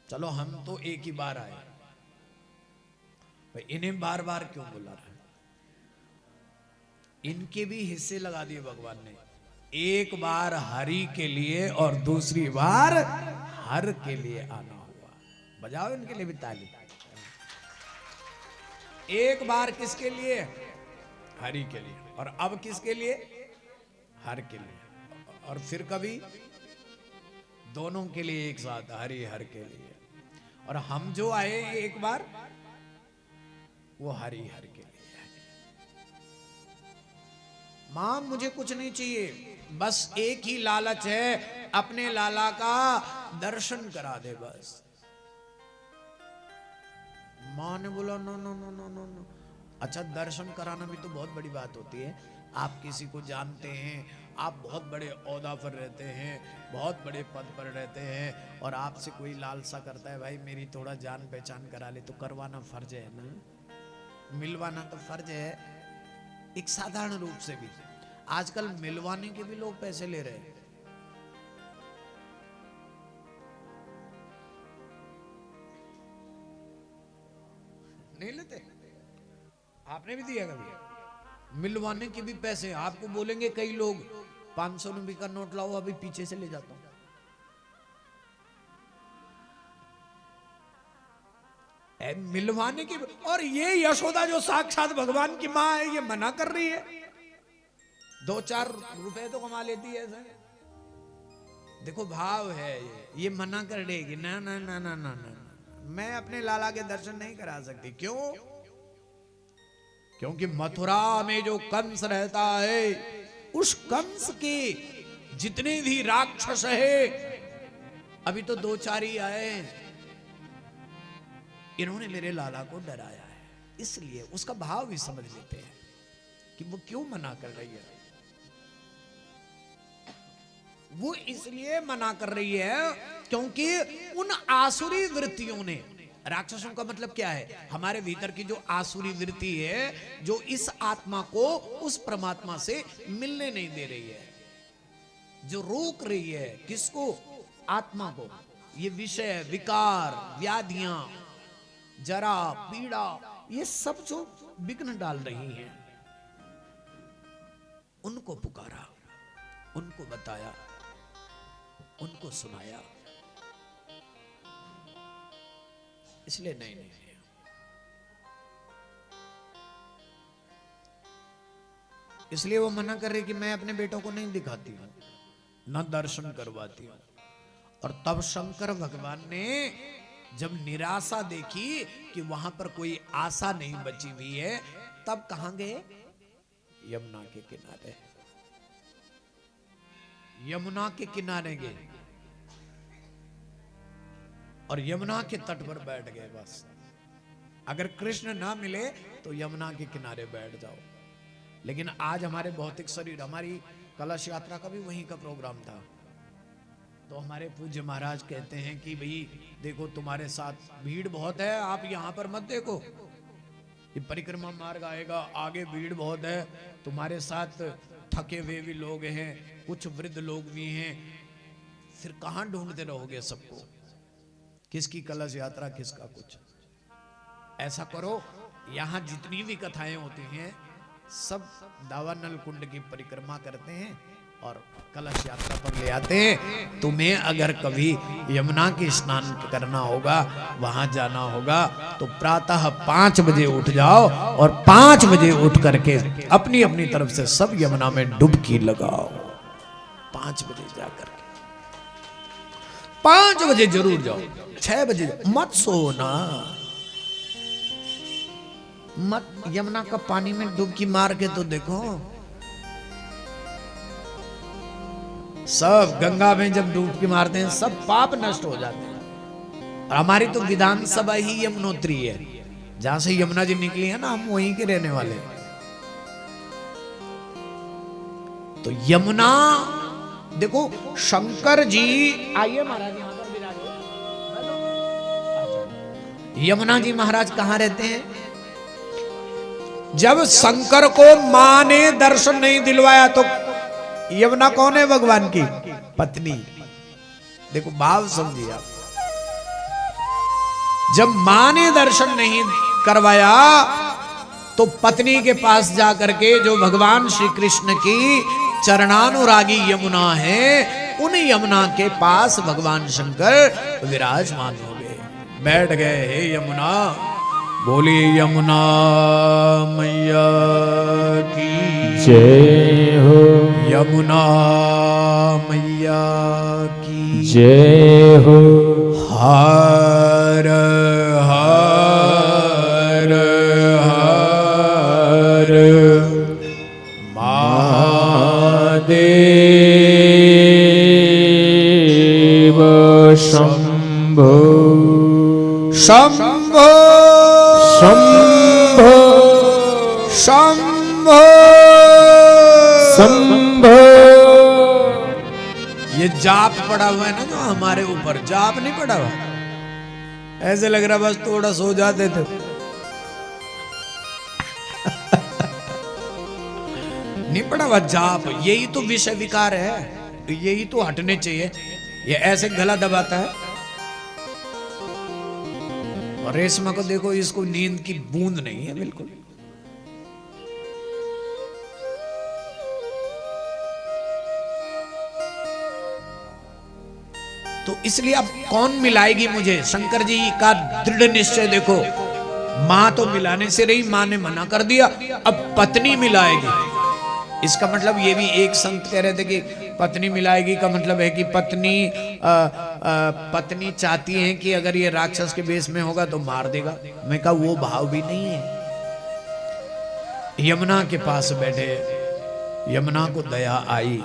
S1: चलो हम तो एक ही बार आए, इन्हें बार बार क्यों बुला रहा है? इनके भी हिस्से लगा दिए भगवान ने। एक बार हरि के लिए और दूसरी बार हर के लिए आना हुआ। बजाओ इनके लिए भी ताली। एक बार किसके लिए? हरि के लिए, और अब किसके लिए? हर के लिए, और फिर कभी दोनों के लिए एक साथ, हरि हर के लिए। और हम जो आए एक बार, वो हरि हर के लिए है। मां मुझे कुछ नहीं चाहिए, बस एक ही लालच है, अपने लाला का दर्शन करा दे बस। मां ने बोला no no no no no no. अच्छा, दर्शन कराना भी तो बहुत बड़ी बात होती है। आप किसी को जानते हैं, आप बहुत बड़े ओहदा पर रहते हैं, बहुत बड़े पद पर रहते हैं, और आपसे कोई लालसा करता है भाई मेरी थोड़ा जान पहचान करा ले, तो करवाना फर्ज है ना, मिलवाना तो फर्ज है। एक साधारण रूप से भी आजकल मिलवाने के भी लोग पैसे ले रहे हैं। नहीं लेते? आपने भी दिया कभी? मिलवाने के भी पैसे। आपको बोलेंगे कई लोग 500 रुपये का नोट लाओ, अभी पीछे से ले जाता हूं। मिलवाने की। और ये यशोदा जो साक्षात भगवान की मां है, ये मना कर रही है। 2-4 रुपए तो कमा लेती है ऐसे। देखो भाव है, ये मना कर देगी, ना ना ना ना ना ना, मैं अपने लाला के दर्शन नहीं करा सकती। क्यों? क्योंकि मथुरा में जो कंस रहता है, उस कंस के जितने भी राक्षस है, अभी तो 2-4 ही आए, इन्होंने मेरे लाला को डराया है। इसलिए उसका भाव भी समझ लेते हैं कि वो क्यों मना कर रही है। वो इसलिए मना कर रही है क्योंकि उन आसुरी वृत्तियों ने, राक्षसों का मतलब क्या है? हमारे भीतर की जो आसुरी वृत्ति है, जो इस आत्मा को उस परमात्मा से मिलने नहीं दे रही है, जो रोक रही है। किसको? आत्मा को। ये विषय, विकार, व्याधियां, जरा, पीड़ा, ये सब जो विघ्न डाल रही हैं, उनको पुकारा, उनको बताया, उनको सुनाया। इसलिए नहीं नहीं, इसलिए वो मना कर रही कि मैं अपने बेटों को नहीं दिखाती हूं, न दर्शन करवाती हूं। और तब शंकर भगवान ने जब निराशा देखी कि वहां पर कोई आशा नहीं बची हुई है, तब कहां गए? यमुना के किनारे। यमुना के किनारे गए और यमुना के तट पर बैठ गए। बस अगर कृष्ण ना मिले तो यमुना के किनारे बैठ जाओ। लेकिन आज हमारे भौतिक शरीर, हमारी कलश यात्रा का भी वहीं का प्रोग्राम था, तो हमारे पूज्य महाराज कहते हैं कि भाई देखो तुम्हारे साथ भीड़ बहुत है, आप यहां पर मत देखो, ये परिक्रमा मार्ग आएगा, आगे भीड़ बहुत है, तुम्हारे साथ थके हुए भी लोग हैं, कुछ वृद्ध लोग भी हैं, फिर कहां ढूंढते रहोगे सबको? किसकी कलश यात्रा, किसका कुछ। ऐसा करो, यहां जितनी भी कथाएं होती हैं सब दावानल कुंड की परिक्रमा करते हैं और कलश यात्रा पर ले आते हैं। तुम्हें अगर कभी यमुना की स्नान करना होगा, वहां जाना होगा, तो प्रातः 5 बजे उठ जाओ और 5 बजे उठ करके अपनी अपनी तरफ से सब यमुना में डुबकी लगाओ। 5 बजे जाकर 5 बजे जरूर जाओ, 6 बजे मत सोना, मत यमुना का पानी में डुबकी मार के तो देखो, सब गंगा में जब डुबकी मारते हैं सब पाप नष्ट हो जाते हैं। और हमारी तो विधानसभा ही यमुनोत्री है, जहां से यमुना जी निकली है ना, हम वहीं के रहने वाले हैं। तो यमुना देखो, शंकर जी आइए महाराज यहां पर विराजे। यमुना जी महाराज कहां रहते हैं? जब शंकर को मां ने दर्शन नहीं दिलवाया तो यमुना कौन है? भगवान की पत्नी। देखो भाव समझिए आप। जब मां ने दर्शन नहीं करवाया तो पत्नी के पास जाकर के जो भगवान श्री कृष्ण की चरणानुरागी यमुना है, उन यमुना के पास भगवान शंकर विराजमान हो गए, बैठ गए। हे यमुना, बोली यमुना मैया की
S2: जय हो,
S1: यमुना मैया की
S2: जय हो।
S1: हर हर हर
S2: महादेव शंभो
S1: शंभो
S2: शंभो
S1: शंभो
S2: शंभो।
S1: ये जाप पड़ा हुआ है ना जो हमारे ऊपर, जाप नहीं पड़ा हुआ। ऐसे लग रहा बस थोड़ा सो जाते थे। नहीं पड़ा हुआ जाप। यही तो विषय विकार है, यही तो हटने चाहिए। ये ऐसे गला दबाता है। और रेशमा को देखो, इसको नींद की बूंद नहीं है बिल्कुल। तो इसलिए अब कौन मिलाएगी मुझे? शंकर जी का दृढ़ निश्चय देखो। मां तो मिलाने से रही, मां ने मना कर दिया, अब पत्नी मिलाएगी। इसका मतलब ये भी एक संत कह रहे थे कि पत्नी मिलाएगी का मतलब है कि पत्नी चाहती है कि अगर ये राक्षस के वेश में होगा तो मार देगा। मैं कहा वो भाव भी नहीं है। यमुना के पास बैठे, यमुना को दया आई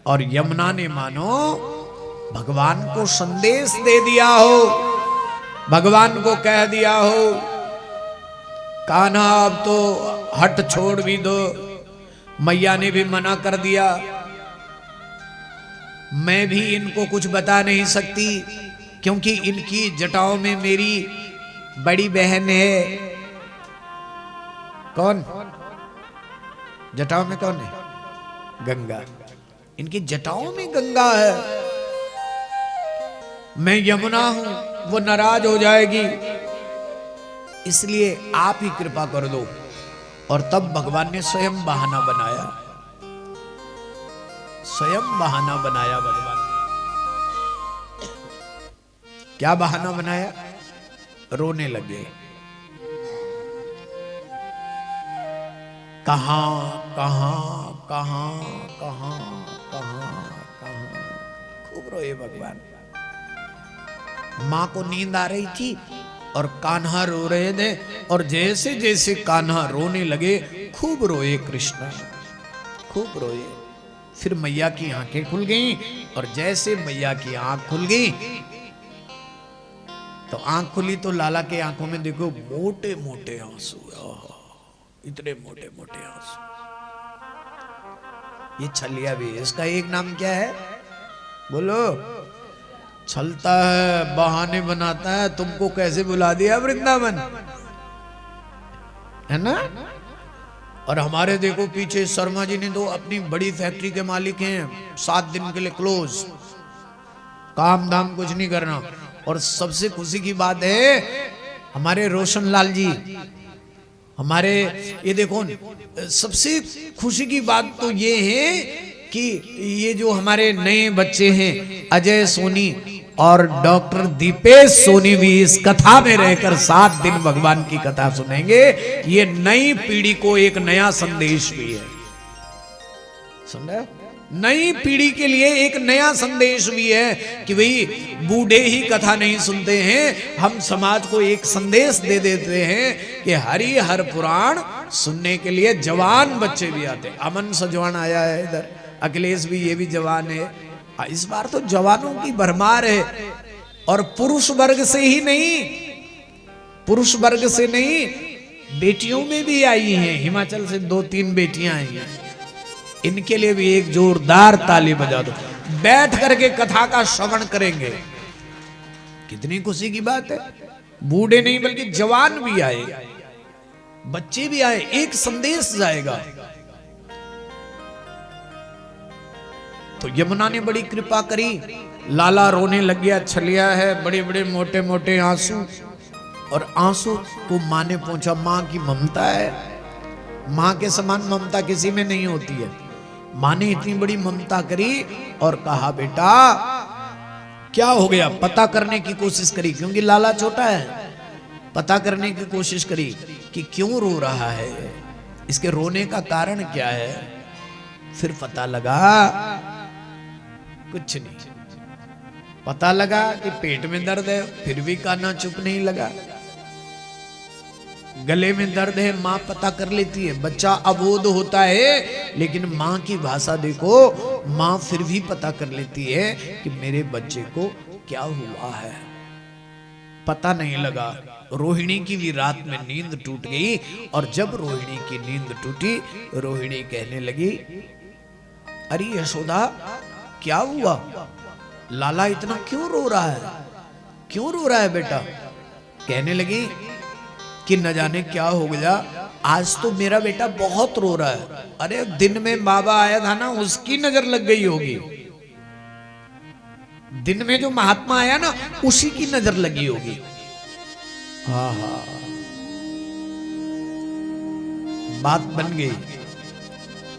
S1: और यमुना ने मानो भगवान को संदेश दे दिया हो, भगवान को कह दिया हो, कान्हा अब तो हट छोड़ भी दो। मैया ने भी मना कर दिया, मैं भी इनको कुछ बता नहीं सकती क्योंकि इनकी जटाओं में मेरी बड़ी बहन है। कौन? जटाओं में कौन है? गंगा। इनकी जटाओं में गंगा है। मैं यमुना हूं, वो नाराज हो जाएगी, इसलिए आप ही कृपा कर दो। और तब भगवान ने स्वयं बहाना बनाया, स्वयं बहाना बनाया भगवान ने। क्या बहाना बनाया? रोने लगे। कहां कहां कहां कहां कहां कहां, खूब रोए भगवान। मां को नींद आ रही थी और कान्हा रो रहे थे, और जैसे जैसे कान्हा रोने लगे खूब रोए कृष्ण, खूब रोए। फिर मैया की आंखें खुल गईं, और जैसे मैया की आंख खुल गई तो आंख खुली तो लाला के आंखों में देखो मोटे मोटे आंसू, इतने मोटे मोटे आंसू। ये छलिया भी है। इसका एक नाम क्या है? बोलो। छलता है, बहाने बनाता है। तुमको कैसे बुला दिया वृंदावन, है ना? और हमारे देखो पीछे शर्मा जी ने तो अपनी बड़ी फैक्ट्री के मालिक हैं, 7 दिन के लिए क्लोज, काम धाम कुछ नहीं करना। और सबसे खुशी की बात है हमारे रोशन लाल जी, हमारे ये देखो, सबसे खुशी की बात तो ये है कि ये जो हमारे नए बच्चे हैं अजय सोनी और डॉक्टर दीपेश सोनी भी इस कथा में रहकर 7 दिन भगवान की कथा सुनेंगे। ये नई पीढ़ी को एक नया संदेश भी है, सुन रहे? नई पीढ़ी के लिए एक नया संदेश भी है कि भाई बूढ़े ही कथा नहीं सुनते हैं, हम समाज को एक संदेश दे देते हैं कि हरि हर पुराण सुनने के लिए जवान बच्चे भी आते हैं। अमन सजवान आया है इधर, अखिलेश भी, ये भी जवान है, इस बार तो जवानों की भरमार है, और पुरुष वर्ग से ही नहीं, पुरुष वर्ग से नहीं, बेटियों में भी आई हैं। हिमाचल से 2-3 बेटियां आई हैं। इनके लिए भी एक जोरदार ताली बजा दो। बैठ करके कथा का श्रवण करेंगे। कितनी खुशी की बात है। बूढ़े नहीं बल्कि जवान भी आए, बच्चे भी आए, एक संदेश जाएगा। तो यमुना ने बड़ी कृपा करी। लाला रोने लग गया, छलिया है, बड़े बड़े मोटे मोटे आंसू, और आंसू को मां ने पूछा, मां की ममता है, मां के समान ममता किसी में नहीं होती है। मां ने इतनी बड़ी ममता करी और कहा, बेटा क्या हो गया? पता करने की कोशिश करी, क्योंकि लाला छोटा है। पता करने की कोशिश करी कि क्यों रो रहा है, इसके रोने का कारण क्या है। फिर पता लगा कुछ नहीं। पता लगा कि पेट में दर्द है, फिर भी कान्हा चुप नहीं लगा। गले में दर्द है, मां पता कर लेती है। बच्चा अबोध होता है, लेकिन मां की भाषा देखो, मां फिर भी पता कर लेती है कि मेरे बच्चे को क्या हुआ है। पता नहीं लगा। रोहिणी की भी रात में नींद टूट गई, और जब रोहिणी की नींद टूटी, रोहिणी कहने लगी, अरे यशोदा क्या हुआ? लाला इतना क्यों रो रहा है? क्यों रो रहा है बेटा? कहने लगी कि न जाने क्या हो गया, आज तो मेरा बेटा बहुत रो रहा है। अरे दिन में बाबा आया था ना, उसकी नजर लग गई होगी। दिन में जो महात्मा आया ना, उसी की नजर लगी होगी। हाँ हाँ, बात बन गई।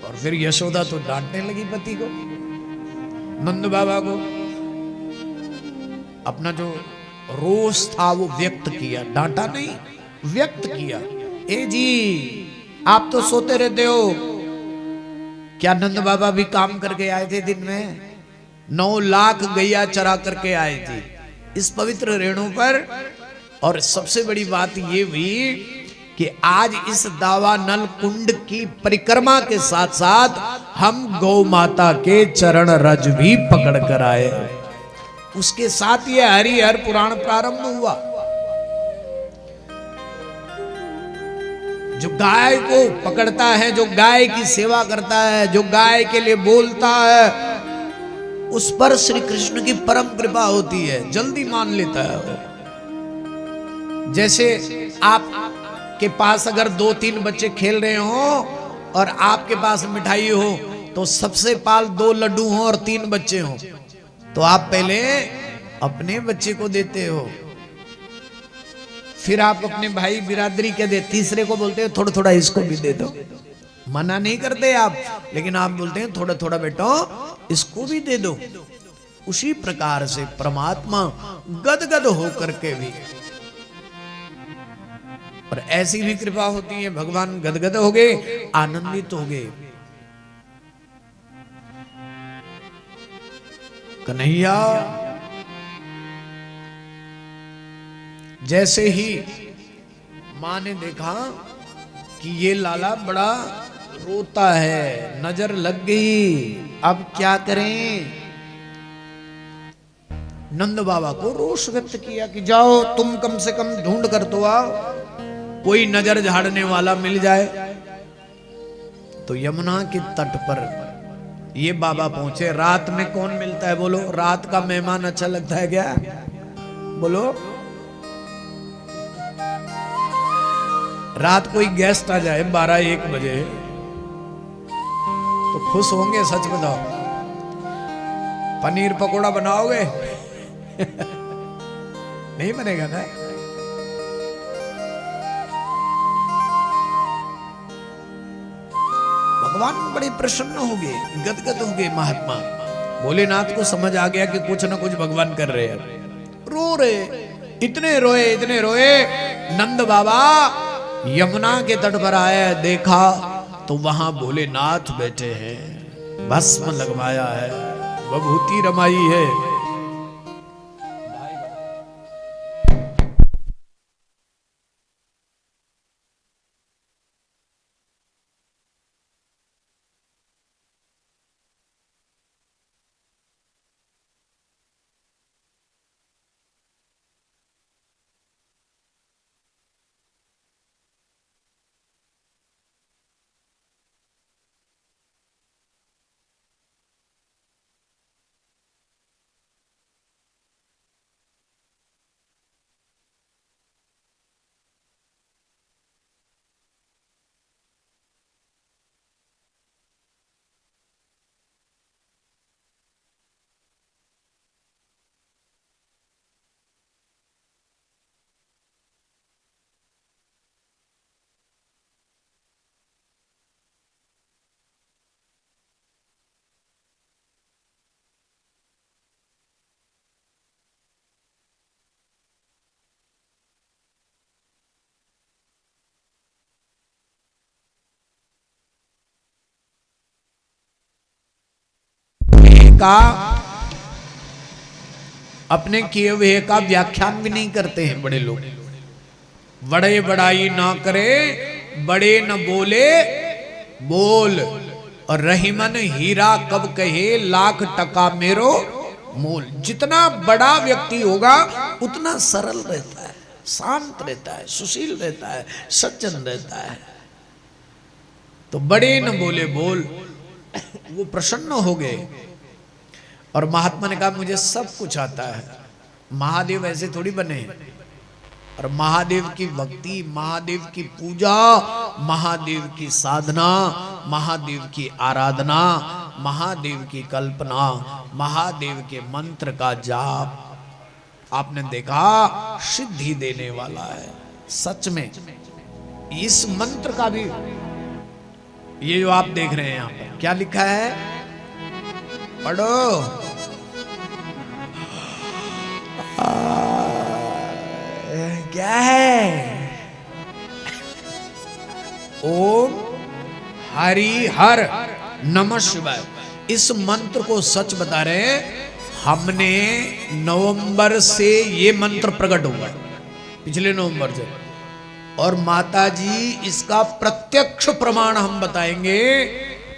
S1: और फिर यशोदा तो डांटने लगी पति को, नंद बाबा को। अपना जो रोष था वो व्यक्त किया, डांटा नहीं, व्यक्त किया। ए जी, आप तो सोते रहते हो, क्या नंद बाबा भी काम करके आए थे दिन में? 9 लाख गैया चरा करके आए थे इस पवित्र रेणु पर। और सबसे बड़ी बात ये हुई कि आज इस दावानल कुंड की परिक्रमा के साथ साथ हम गौ माता के चरण रज भी पकड़ कर आए। उसके साथ ये हरिहर पुराण प्रारंभ हुआ। जो गाय को पकड़ता है, जो गाय की सेवा करता है, जो गाय के लिए बोलता है, उस पर श्री कृष्ण की परम कृपा होती है, जल्दी मान लेता है। जैसे आप के पास अगर 2-3 बच्चे खेल रहे हो और आपके पास मिठाई हो, तो सबसे पाल 2 लड्डू हो और 3 बच्चे हो, तो आप पहले अपने बच्चे को देते हो, फिर आप अपने भाई बिरादरी के दे, तीसरे को बोलते हो थोड़ा थोड़ा इसको भी दे दो। मना नहीं करते आप, लेकिन आप बोलते हैं थोड़ा थोड़ा बेटा इसको भी दे दो। उसी प्रकार से परमात्मा गदगद होकर के भी, और ऐसी भी कृपा होती है, भगवान गदगद हो गए, आनंदित हो गए। कन्हैया जैसे ही मां ने देखा कि ये लाला बड़ा रोता है, नजर लग गई, अब क्या करें? नंद बाबा को रोष व्यक्त किया कि जाओ तुम कम से कम ढूंढ कर तो आओ, कोई नजर झाड़ने वाला मिल जाए। तो यमुना के तट पर ये बाबा पहुंचे। रात में कौन मिलता है बोलो? रात का मेहमान अच्छा लगता है क्या? बोलो, रात कोई गेस्ट आ जाए 12-1 बजे तो खुश होंगे? सच बताओ, पनीर पकोड़ा बनाओगे? नहीं बनेगा ना। भगवान बड़े प्रसन्न हो गए, गदगद हो गए। महात्मा भोलेनाथ को समझ आ गया कि कुछ ना कुछ भगवान कर रहे हैं। रो रहे, इतने रोए इतने रोए। नंद बाबा यमुना के तट पर आए, देखा तो वहां भोलेनाथ बैठे हैं, भस्म लगवाया है, विभूति रमाई है। उसका अपने किए हुए का व्याख्यान भी नहीं करते हैं बड़े लोग। बड़े बड़ाई ना करे, बड़े न बोले बोल, और रहीमन हीरा कब कहे लाख टका मेरो मोल। जितना बड़ा व्यक्ति होगा उतना सरल रहता है, शांत रहता है, सुशील रहता है, सज्जन रहता है। तो बड़े न बोले बोल, वो प्रसन्न हो गए। और महात्मा ने कहा मुझे सब कुछ आता है। महादेव ऐसे थोड़ी बने। और महादेव की भक्ति, महादेव की पूजा, महादेव की साधना, महादेव की आराधना, महादेव की कल्पना, महादेव के मंत्र का जाप आपने देखा सिद्धि देने वाला है। सच में इस मंत्र का भी, ये जो आप देख रहे हैं यहां पर क्या लिखा है, पढ़ो। क्या है? ओम हरि हर नमः शिवाय। इस मंत्र को सच बता रहे हैं, हमने नवंबर से ये मंत्र प्रकट हुआ, पिछले नवंबर से। और माता जी इसका प्रत्यक्ष प्रमाण हम बताएंगे।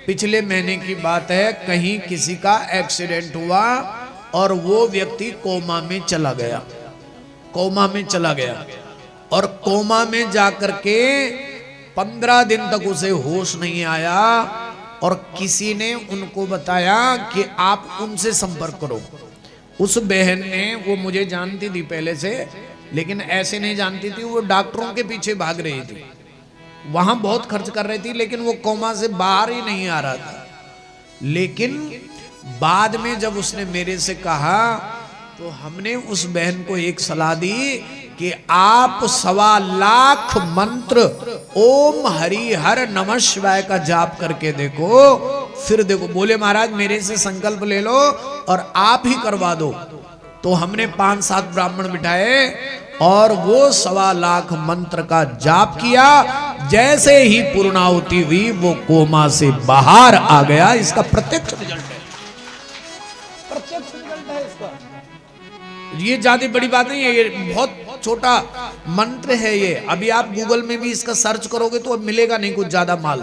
S1: पिछले महीने की बात है, कहीं किसी का एक्सीडेंट हुआ और वो व्यक्ति कोमा में चला गया, कोमा में चला गया। और कोमा में जाकर के 15 दिन तक उसे होश नहीं आया। और किसी ने उनको बताया कि आप उनसे संपर्क करो। उस बहन ने, वो मुझे जानती थी पहले से, लेकिन ऐसे नहीं जानती थी, वो डॉक्टरों के पीछे भाग रही थी, वहां बहुत खर्च कर रही थी, लेकिन वो कोमा से बाहर ही नहीं आ रहा था। लेकिन बाद में जब उसने मेरे से कहा, तो हमने उस बहन को एक सलाह दी कि आप 1.25 लाख मंत्र ओम हरि हर नमः शिवाय का जाप करके देखो, फिर देखो। बोले महाराज मेरे से संकल्प ले लो और आप ही करवा दो। तो हमने 5-7 ब्राह्मण बिठाए और वो 1.25 लाख मंत्र का जाप किया। जैसे ही पूर्णाहुति हुई वो कोमा से बाहर आ गया। इसका प्रत्यक्ष रिजल्ट है, प्रत्यक्ष रिजल्ट है इसका। ये ज्यादा बड़ी बात नहीं है, ये बहुत छोटा मंत्र है ये। अभी आप गूगल में भी इसका सर्च करोगे तो अब मिलेगा नहीं कुछ ज्यादा माल,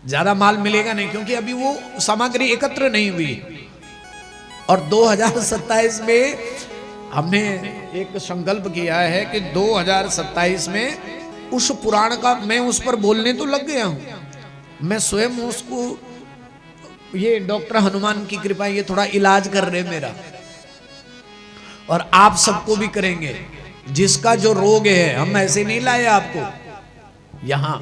S1: ज्यादा माल मिलेगा नहीं, क्योंकि अभी वो सामग्री एकत्र नहीं हुई। और 2027 में हमने एक संकल्प किया है कि 2027 में उस पुराण का, मैं उस पर बोलने तो लग गया हूं, मैं स्वयं उसको, ये डॉक्टर हनुमान की कृपा, ये थोड़ा इलाज कर रहे मेरा, और आप सबको भी करेंगे। जिसका जो रोग है, हम ऐसे नहीं लाए आपको यहां,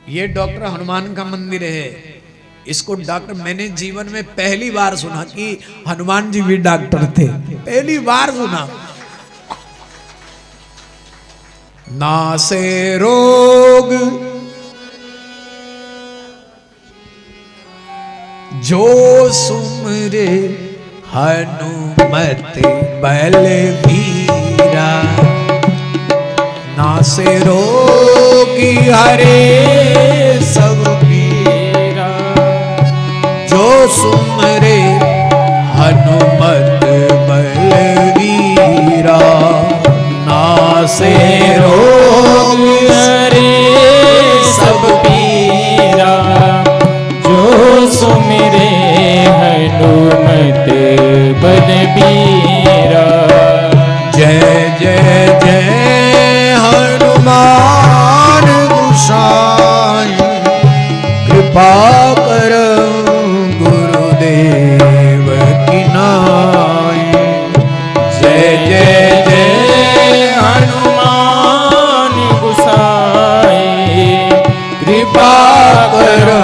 S1: ये डॉक्टर हनुमान का मंदिर है। इसको डॉक्टर, मैंने जीवन में पहली बार सुना कि हनुमान जी भी डॉक्टर थे, पहली बार सुना। नासे रोग जो सुमरे हनुमत बलबीरा, नासे रोगी हरे सब पीरा, जो सुमरे हनुमत बलबीरा, नासे रोगी हरे सब पीरा,
S2: जो सुमिरे हनुमत बलबीरा।
S1: जय जय जय हनुमान गोसाई, कृपा कर गुरुदेव की नाई। जय जय जय
S2: हनुमान गोसाई, कृपा करो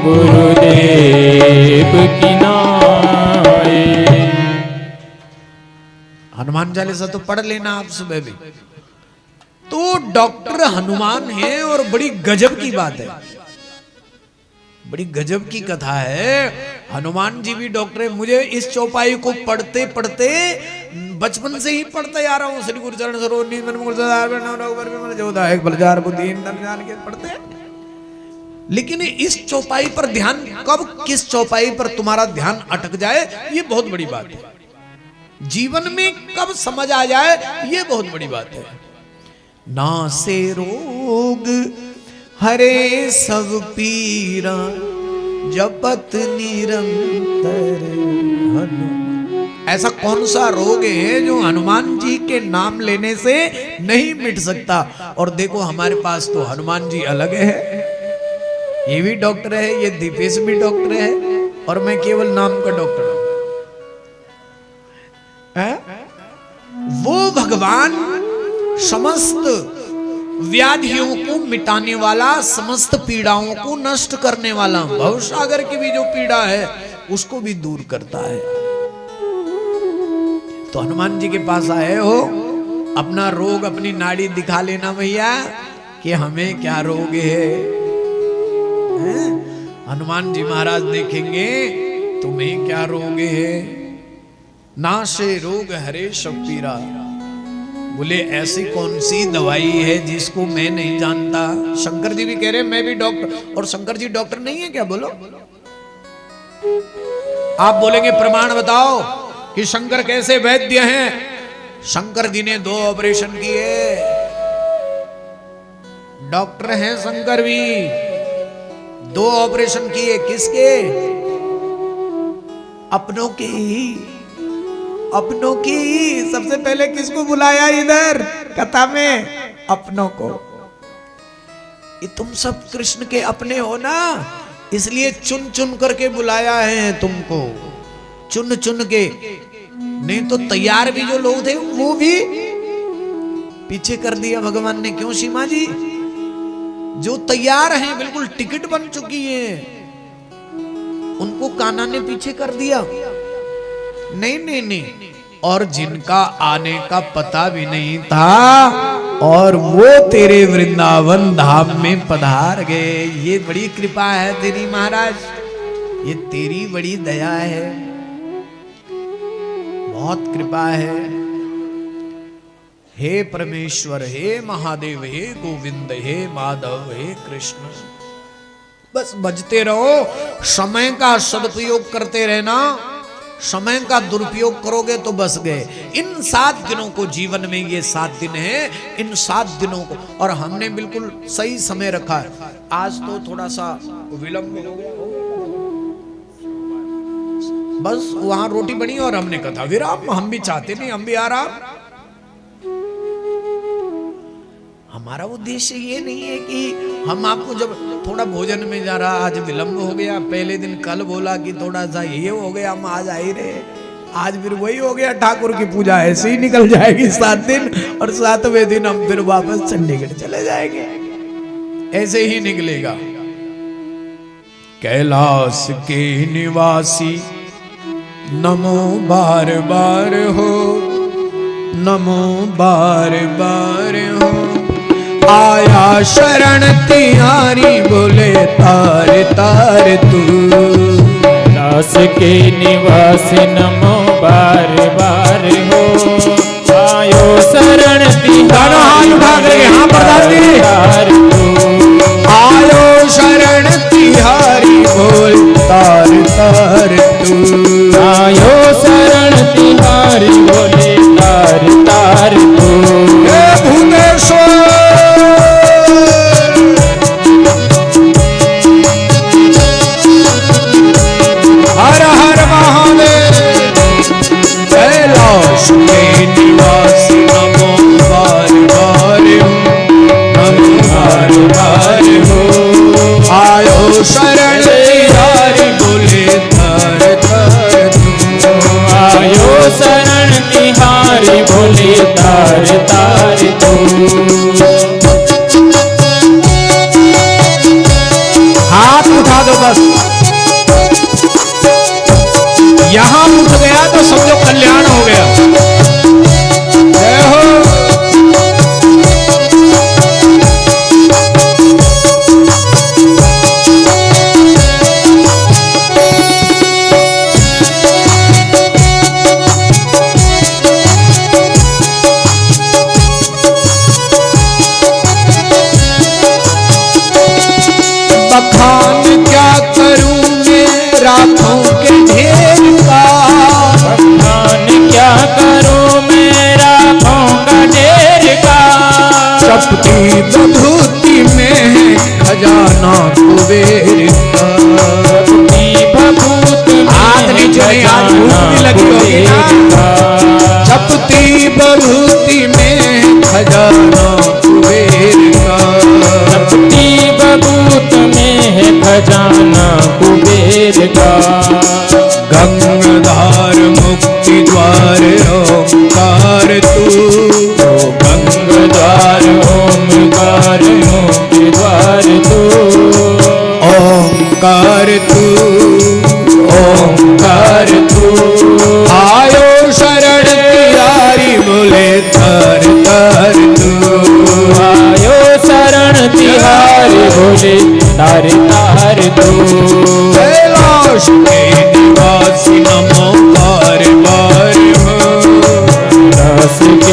S2: गुरुदेव की नाई।
S1: हनुमान चालीसा तो पढ़ लेना आप सुबह भी। तो डॉक्टर हनुमान है, और बड़ी गजब की बात है, बड़ी गजब की कथा है। हनुमान जी भी डॉक्टर है। मुझे इस चौपाई को पढ़ते पढ़ते, बचपन से ही पढ़ते आ रहा हूँ, श्री गुरु चरण सरोज मन मुकुर सदार जोधा एक बलजार बुद्धिहीन धन जान के पढ़ते। लेकिन इस चौपाई पर ध्यान, कब किस चौपाई पर तुम्हारा ध्यान अटक जाए ये बहुत बड़ी बात है। जीवन में कब समझ आ जाए ये बहुत बड़ी बात है। ना से रोग हरे सब पीरा, जपत निरंतर हनुमान। ऐसा कौन सा रोग है जो हनुमान जी के नाम लेने से नहीं मिट सकता। और देखो हमारे पास तो हनुमान जी अलग है, ये भी डॉक्टर है, ये दीपेश भी डॉक्टर है, और मैं केवल नाम का डॉक्टर हूं। वो भगवान समस्त व्याधियों को मिटाने वाला, समस्त पीड़ाओं को नष्ट करने वाला, भवसागर की भी जो पीड़ा है उसको भी दूर करता है। तो हनुमान जी के पास आए हो, अपना रोग, अपनी नाड़ी दिखा लेना भैया कि हमें क्या रोग है। हनुमान जी महाराज देखेंगे तुम्हें क्या रोग है। नाशे रोग हरे सब पीरा। बोले ऐसी कौन सी दवाई है जिसको मैं नहीं जानता। शंकर जी भी कह रहे मैं भी डॉक्टर, और शंकर जी डॉक्टर नहीं है क्या? बोलो। आप बोलेंगे प्रमाण बताओ कि शंकर कैसे वैद्य हैं। शंकर जी ने 2 ऑपरेशन किए, डॉक्टर हैं शंकर भी। 2 ऑपरेशन किए, किसके? अपनों के ही, अपनों की। सबसे पहले किसको बुलाया इधर कथा में? अपनों को। ये तुम सब कृष्ण के अपने हो ना, इसलिए चुन चुन करके बुलाया है तुमको, चुन चुन के। नहीं तो तैयार भी जो लोग थे वो भी पीछे कर दिया भगवान ने। क्यों सीमा जी? जो तैयार हैं, बिल्कुल टिकट बन चुकी है, उनको कान्हा ने पीछे कर दिया। नहीं नहीं नहीं। और जिनका आने का पता भी नहीं था और वो तेरे वृंदावन धाम में पधार गए। ये बड़ी कृपा है तेरी महाराज, ये तेरी बड़ी दया है, बहुत कृपा है। हे परमेश्वर, हे महादेव, हे गोविंद, हे माधव, हे कृष्ण। बस बजते रहो, समय का सदुपयोग करते रहना। समय का दुरुपयोग करोगे तो बस गए। इन 7 दिनों को, जीवन में ये 7 दिन है, इन 7 दिनों को, और हमने बिल्कुल सही समय रखा है। आज तो थोड़ा सा विलंब हो गया, बस वहां रोटी बनी और हमने कथा विराम। हम भी चाहते नहीं, हम भी आराम। हमारा उद्देश्य ये नहीं है कि हम आपको जब थोड़ा भोजन में जा रहा, आज विलंब हो गया, पहले दिन कल बोला कि थोड़ा सा ये हो गया, हम आज आ ही रहे, आज फिर वही हो गया। ठाकुर की पूजा ऐसे ही निकल जाएगी 7 दिन, और 7वें दिन हम फिर वापस चंडीगढ़ चले जाएंगे, ऐसे ही निकलेगा। कैलाश के निवासी नमो बार बार हो, नमो बार बार हो। आया शरण तिहारी, बोले तार तार तू।
S2: कैलाश के निवास नमो बार बार हो, आयो शरण तिहारी,
S1: यहाँ पर
S2: तार तू।
S1: आयो शरण तिहारी, बोल तार तार तू।
S2: आयो शरण तिहारी, बोले तार तार तू।
S1: भूतेश्वर हर हर महादेव। कैलाश के निवासी नमो बार बार हो, नमो बार बार हो। आयो शरण तिहारी, बोले तार तार तू।
S2: आयो शरण तिहारी, बोले तार तार तू।
S1: हाथ उठा दो बस, यहां उठ गया तो समझो कल्याण हो गया। जय हो।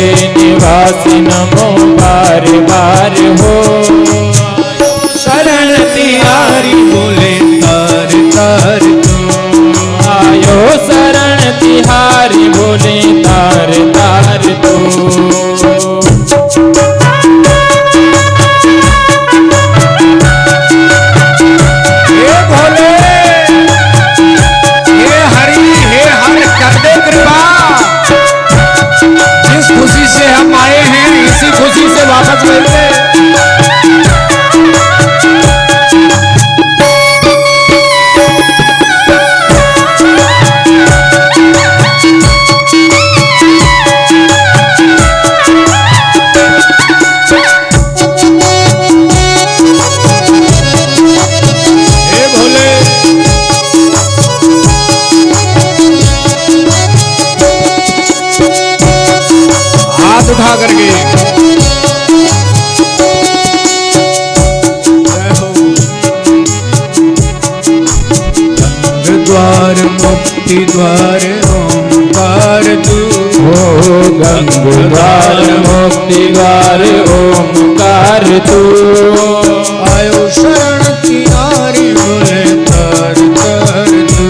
S2: निवासी नमो बार बार हो।
S1: शरण तिहारी बोले तार तार तू।
S2: आयो शरण तिहारी बोले तार तार तू।
S1: हे भोले हे हरि हे हर कर दे कृपा। जिस खुशी से हम आए हैं इसी खुशी से वापस मिलते। उठा करके द्वार मुक्ति द्वार ओंकार तू।
S2: हो गंग द्वार मुक्ति द्वार ओंकार तू।
S1: आयो शरण तिहारी बोले तार तार तू।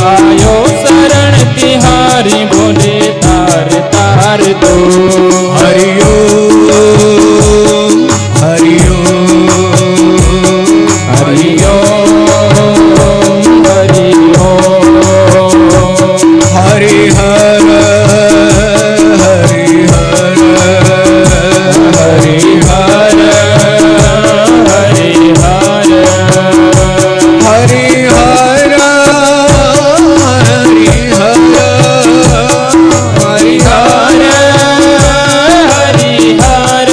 S2: आयो शरण तिहारी बोले तार तार तू।
S1: हरि ओम हरि ओम
S2: हरि ओम हरि ओम।
S1: हरि हर हरि हर
S2: हरि हर हरि हर
S1: हरि हर हरि हर हरि हर
S2: हरि हर
S1: हरि हर हरि हर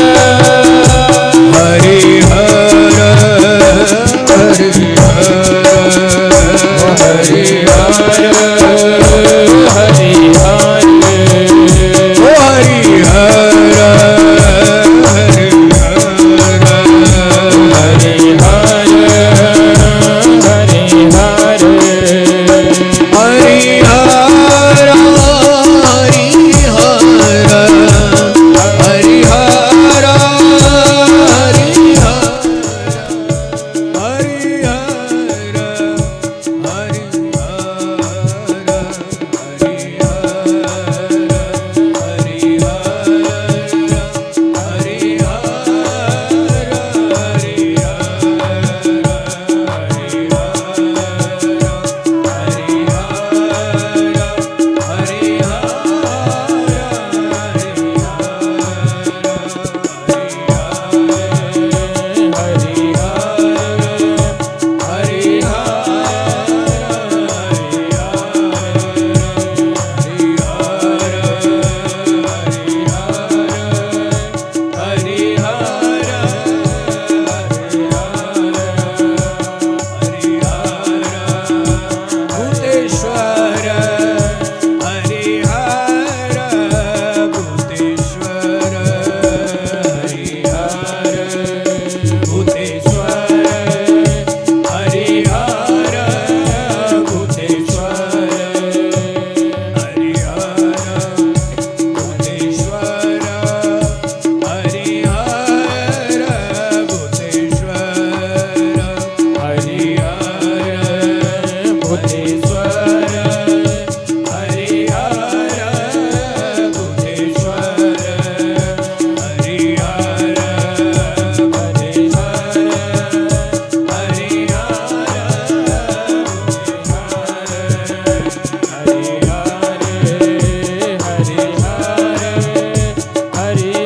S2: हरि हर
S1: ओ हरि हर हरि हर
S2: हरि हर हरि हर
S1: हरि हर हरि हर हरि हर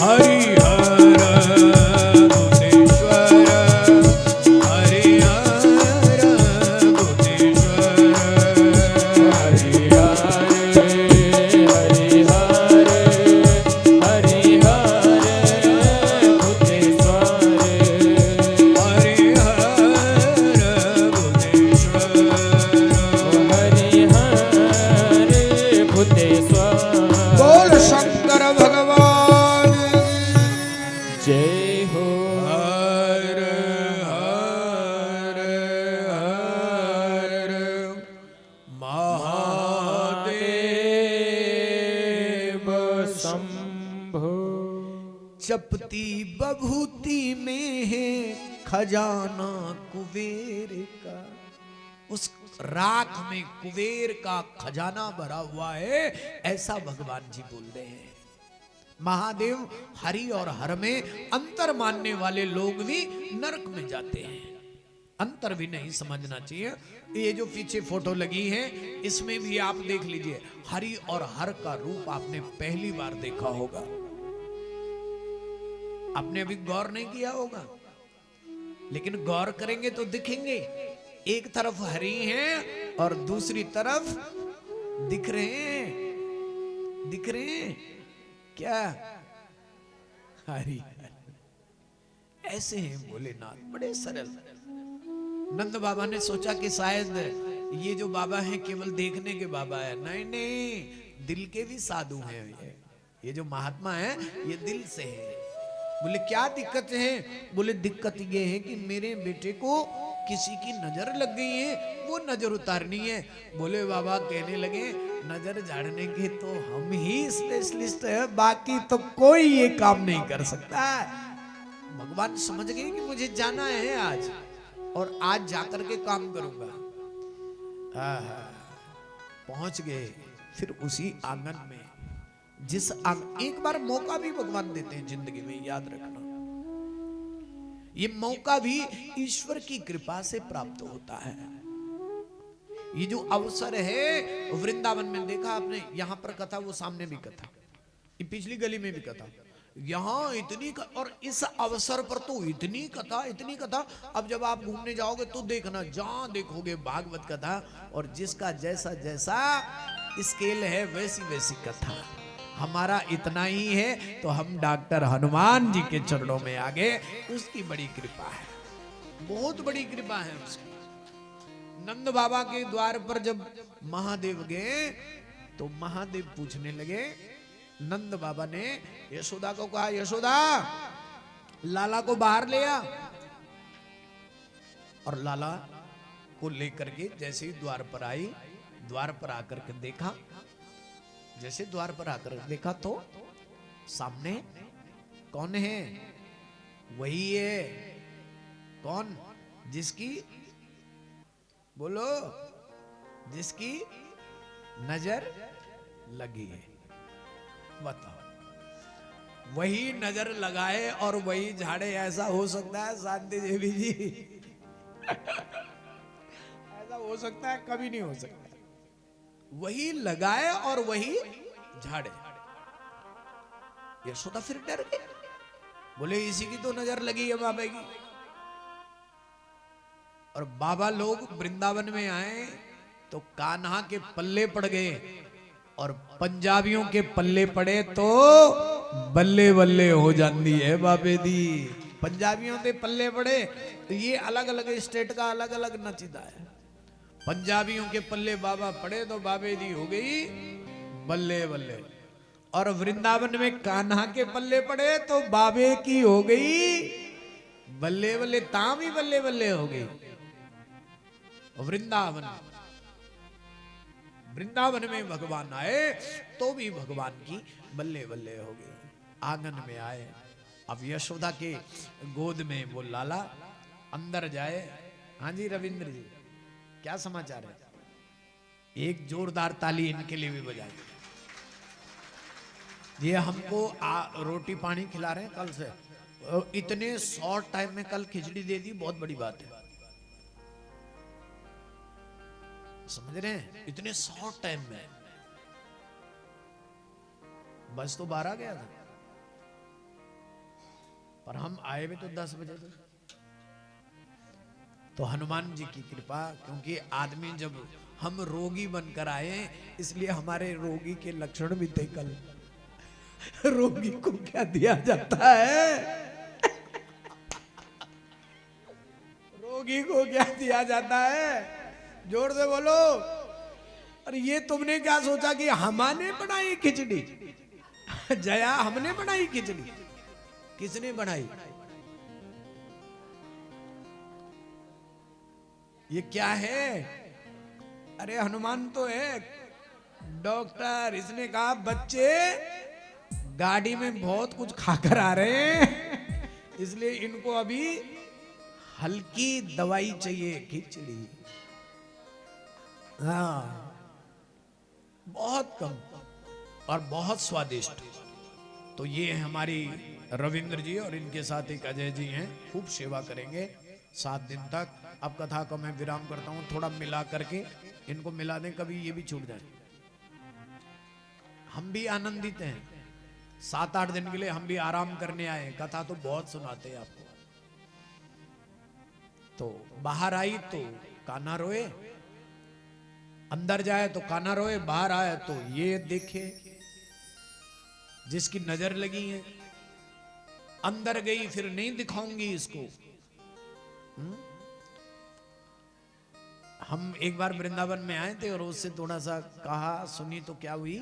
S1: हरि चपती बभूति में है खजाना कुबेर का। उस राख में कुबेर का खजाना भरा हुआ है, ऐसा भगवान जी बोल रहे हैं। महादेव हरि और हर में अंतर मानने वाले लोग भी नरक में जाते हैं, अंतर भी नहीं समझना चाहिए। ये जो पीछे फोटो लगी है इसमें भी आप देख लीजिए, हरि और हर का रूप आपने पहली बार देखा होगा, आपने अभी गौर नहीं किया होगा, लेकिन गौर करेंगे तो दिखेंगे। एक तरफ हरि हैं और दूसरी तरफ दिख रहे हैं, दिख रहे हैं क्या? हरि ऐसे हैं भोलेनाथ, बड़े सरल। नंद बाबा ने सोचा कि शायद ये जो बाबा हैं केवल देखने के बाबा है, नहीं नहीं, दिल के भी साधु हैं। ये जो महात्मा है ये दिल से है। बोले क्या दिक्कत है? बोले दिक्कत ये है कि मेरे बेटे को किसी की नजर लग गई है, वो नजर उतारनी है। बोले बाबा कहने लगे नजर झाड़ने के तो हम ही स्पेशलिस्ट है, बाकी तो कोई ये काम नहीं कर सकता। भगवान समझ गए कि मुझे जाना है आज, और आज जाकर के काम करूंगा। पहुंच गए फिर उसी आंगन में, जिस एक बार मौका भी भगवान देते हैं जिंदगी में, याद रखना। ये मौका भी ईश्वर की कृपा से प्राप्त होता है। ये जो अवसर है वृंदावन में देखा आपने, यहां पर कथा, वो सामने भी कथा, ये पिछली गली में भी कथा, यहां इतनी और इस अवसर पर तो इतनी कथा, इतनी कथा। अब जब आप घूमने जाओगे तो देखना, जहां देखोगे भागवत कथा, और जिसका जैसा जैसा स्केल है वैसी वैसी कथा। हमारा इतना ही है तो हम डॉक्टर हनुमान जी के चरणों में आ गए, उसकी बड़ी कृपा है, बहुत बड़ी कृपा है उसकी। नंद बाबा के द्वार पर जब महादेव गए तो महादेव पूछने लगे, नंद बाबा ने यशोदा को कहा, यशोदा लाला को बाहर ले आ। और लाला को लेकर के जैसे ही द्वार पर आई, द्वार पर आकर के देखा, जैसे द्वार पर आकर देखा तो सामने कौन है? वही है। कौन? जिसकी, बोलो, जिसकी नजर लगी है। बताओ, वही नजर लगाए और वही झाड़े, ऐसा हो सकता है शांति देवी जी? ऐसा हो सकता है? कभी नहीं हो सकता। वही लगाए और वही झाड़े। यशोदा फिर डर गए, बोले इसी की तो नजर लगी है बाबा की। और बाबा लोग वृंदावन में आए तो कान्हा के पल्ले पड़ गए, और पंजाबियों के पल्ले पड़े तो बल्ले बल्ले हो जाती है बाबे दी। पंजाबियों के पल्ले पड़े तो ये अलग अलग स्टेट का अलग अलग नचीदा है। पंजाबियों के पल्ले बाबा पड़े तो बाबे दी हो गई बल्ले बल्ले, और वृंदावन में कान्हा के पल्ले पड़े तो बाबे की हो गई बल्ले बल्ले, ताम ही बल्ले बल्ले हो गई। वृंदावन में भगवान आए तो भी भगवान की बल्ले बल्ले हो गई। आंगन में आए, अब यशोदा के गोद में वो लाला अंदर जाए। हाँ जी रविंद्र जी, क्या समाचार है? एक जोरदार ताली इनके लिए भी बजाए। ये हमको रोटी पानी खिला रहे हैं कल से, इतने शॉर्ट टाइम में कल खिचड़ी दे दी, बहुत बड़ी बात है। समझ रहे हैं? इतने शॉर्ट टाइम में। बस तो 12 गया था, पर हम आए भी तो 10 बजे थे। तो हनुमान जी की कृपा, क्योंकि आदमी जब हम रोगी बनकर आए, इसलिए हमारे रोगी के लक्षण भी थे कल। रोगी को क्या दिया जाता है? रोगी को क्या दिया जाता है? जोर से बोलो। अरे ये तुमने क्या सोचा कि हमने बनाई खिचड़ी? जया, हमने बनाई खिचड़ी? किसने बनाई? ये क्या है? अरे हनुमान तो है डॉक्टर। इसने कहा बच्चे गाड़ी में बहुत कुछ खाकर आ रहे हैं, इसलिए इनको अभी हल्की दवाई चाहिए, खिचड़ी। हाँ, बहुत कम और बहुत स्वादिष्ट। तो ये हमारी रविंद्र जी और इनके साथ एक अजय जी हैं, खूब सेवा करेंगे 7 दिन तक। अब कथा को मैं विराम करता हूँ, थोड़ा मिला करके इनको मिला दें, कभी ये भी छूट जाए। हम भी आनंदित हैं, 7-8 दिन के लिए हम भी आराम करने आए। कथा तो बहुत सुनाते हैं आपको। तो बाहर आई तो कान्हा रोए, अंदर जाए तो कान्हा रोए, बाहर आए तो ये देखे जिसकी नजर लगी है। अंदर गई फिर नहीं दिखाऊंगी इसको। हम एक बार वृंदावन में आए थे और उससे थोड़ा सा कहा, सुनी तो क्या हुई,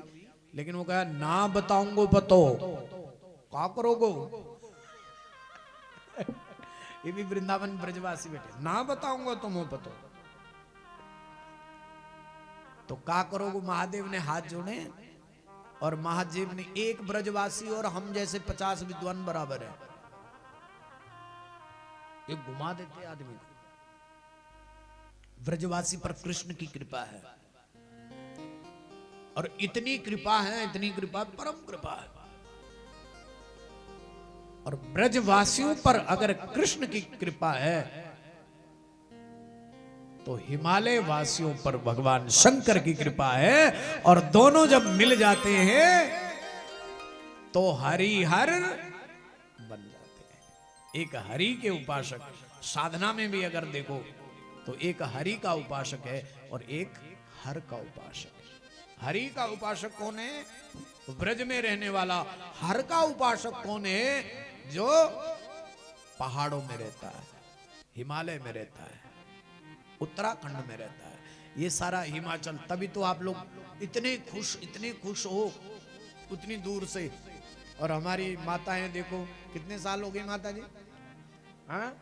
S1: लेकिन वो कहा ना बताऊंगो पतो क्या करोगो। ये भी वृंदावन ब्रजवासी बैठे, ना बताऊंगा तुम्हें पतो तो क्या करोगे। महादेव ने हाथ जोड़े और महादेव ने एक ब्रजवासी और हम जैसे 50 विद्वान बराबर है, ये घुमा देते आदमी को। ब्रजवासी पर कृष्ण की कृपा है, और इतनी कृपा है, इतनी कृपा, परम कृपा है। और ब्रजवासियों पर अगर कृष्ण की कृपा है तो हिमालय वासियों पर भगवान शंकर की कृपा है। और दोनों जब मिल जाते हैं तो हरिहर बन जाते हैं। एक हरि के उपासक, साधना में भी अगर देखो तो एक हरि का उपासक है और एक हर का उपासक है। हरि का उपासक कौन है? ब्रज में रहने वाला। हर का उपासक कौन है? जो पहाड़ों में रहता है, हिमालय में रहता है, उत्तराखंड में रहता है, ये सारा हिमाचल। तभी तो आप लोग इतने खुश हो उतनी दूर से। और हमारी माताएं देखो, कितने साल हो गए माता जी? हाँ,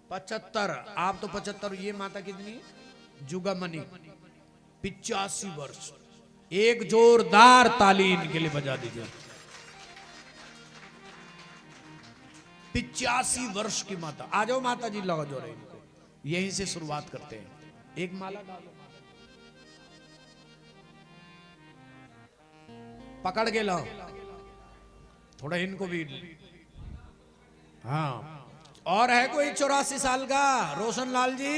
S1: 75। आप तो 75, ये माता कितनी? जुगामणि 85 वर्ष। एक जोरदार ताली इनके लिए बजा दीजिए। 85 वर्ष की माता। आ जाओ माता जी, लगा जो रहे इनको। यहीं से शुरुआत करते हैं। एक माला डालो, पकड़ के लाओ थोड़ा इनको भी। हाँ, और है कोई 84 साल का? रोशन लाल जी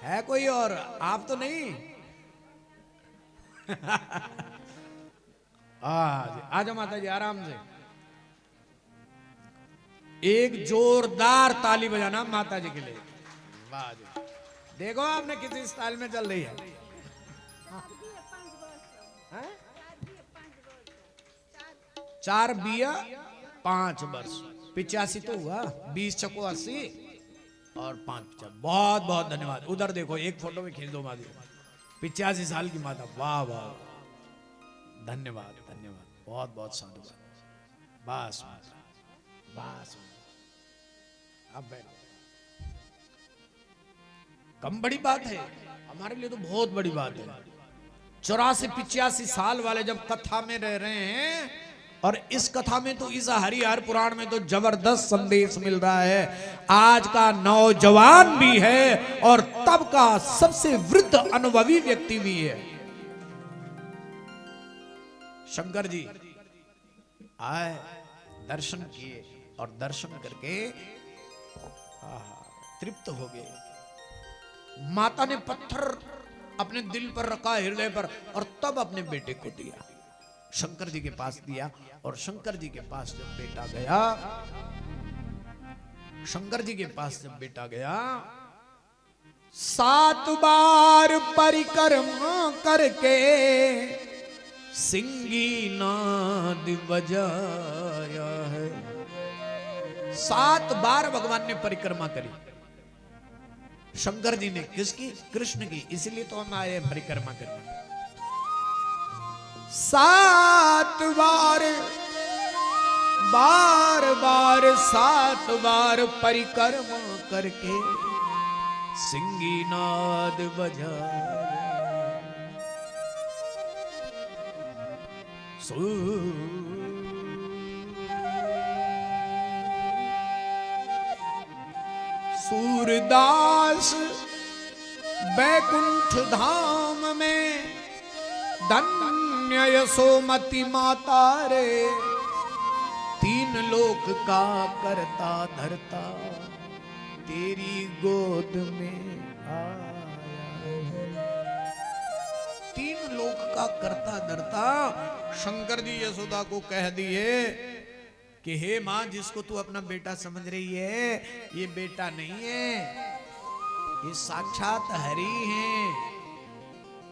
S1: है कोई? और आप तो नहीं? आ जाओ माता जी, आराम से। एक जोरदार ताली बजाना माता जी के लिए। वाह जी, देखो आपने कितनी स्टाइल में चल रही है। 4 बिया 5 वर्ष, 85 तो हुआ। 20 चको 80 और 5। बहुत बहुत धन्यवाद। उधर देखो, एक फोटो में खींच दो माता, 85 साल की माता। वाह वाह, धन्यवाद धन्यवाद, बहुत बहुत साधुवाद। बस बस, अब बैठो। कम बड़ी बात है? हमारे लिए तो बहुत बड़ी बात है। 84-85 साल वाले जब कथा में रह रहे हैं, और इस कथा में तो, इस हरिहर पुराण में तो जबरदस्त संदेश मिल रहा है। आज का नौजवान भी है और तब का सबसे वृद्ध अनुभवी व्यक्ति भी है। शंकर जी आए, दर्शन किए, और दर्शन करके तृप्त हो गए। माता ने पत्थर अपने दिल पर रखा, हृदय पर, और तब अपने बेटे को दिया, शंकर जी के पास दिया। और शंकर जी के पास जब बेटा गया, शंकर जी के पास जब बेटा गया, 7 बार परिक्रमा करके सिंगी नाद बजाया है। 7 बार भगवान ने परिक्रमा करी। शंकर जी ने किसकी? कृष्ण की। इसलिए तो हम आए परिक्रमा करने। 7 बार, बार बार 7 बार परिक्रमा करके सिंगी नाद बजा। सूरदास बैकुंठ धाम में धन्य यशोमती माता रे, तीन लोक का करता धरता तेरी गोद में आया है। तीन लोक का करता धरता शंकर जी यशोदा को कह दिए कि हे मां, जिसको तू अपना बेटा समझ रही है, ये बेटा नहीं है, ये साक्षात हरि हैं।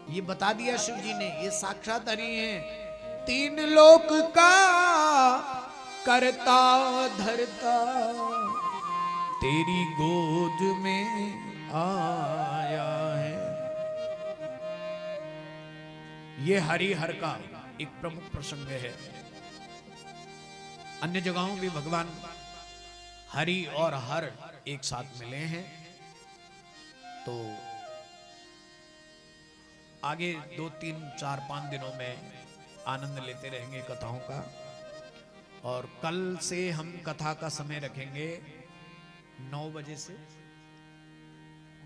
S1: ये बता दिया शिव जी ने, ये साक्षात हरि हैं। तीन लोक का करता धरता तेरी गोद में आया है। ये हरिहर का एक प्रमुख प्रसंग है। अन्य जगहों भी भगवान हरि और हर एक साथ मिले हैं। तो आगे 2, 3, 4, 5 दिनों में आनंद लेते रहेंगे कथाओं का। और कल से हम कथा का समय रखेंगे 9 बजे से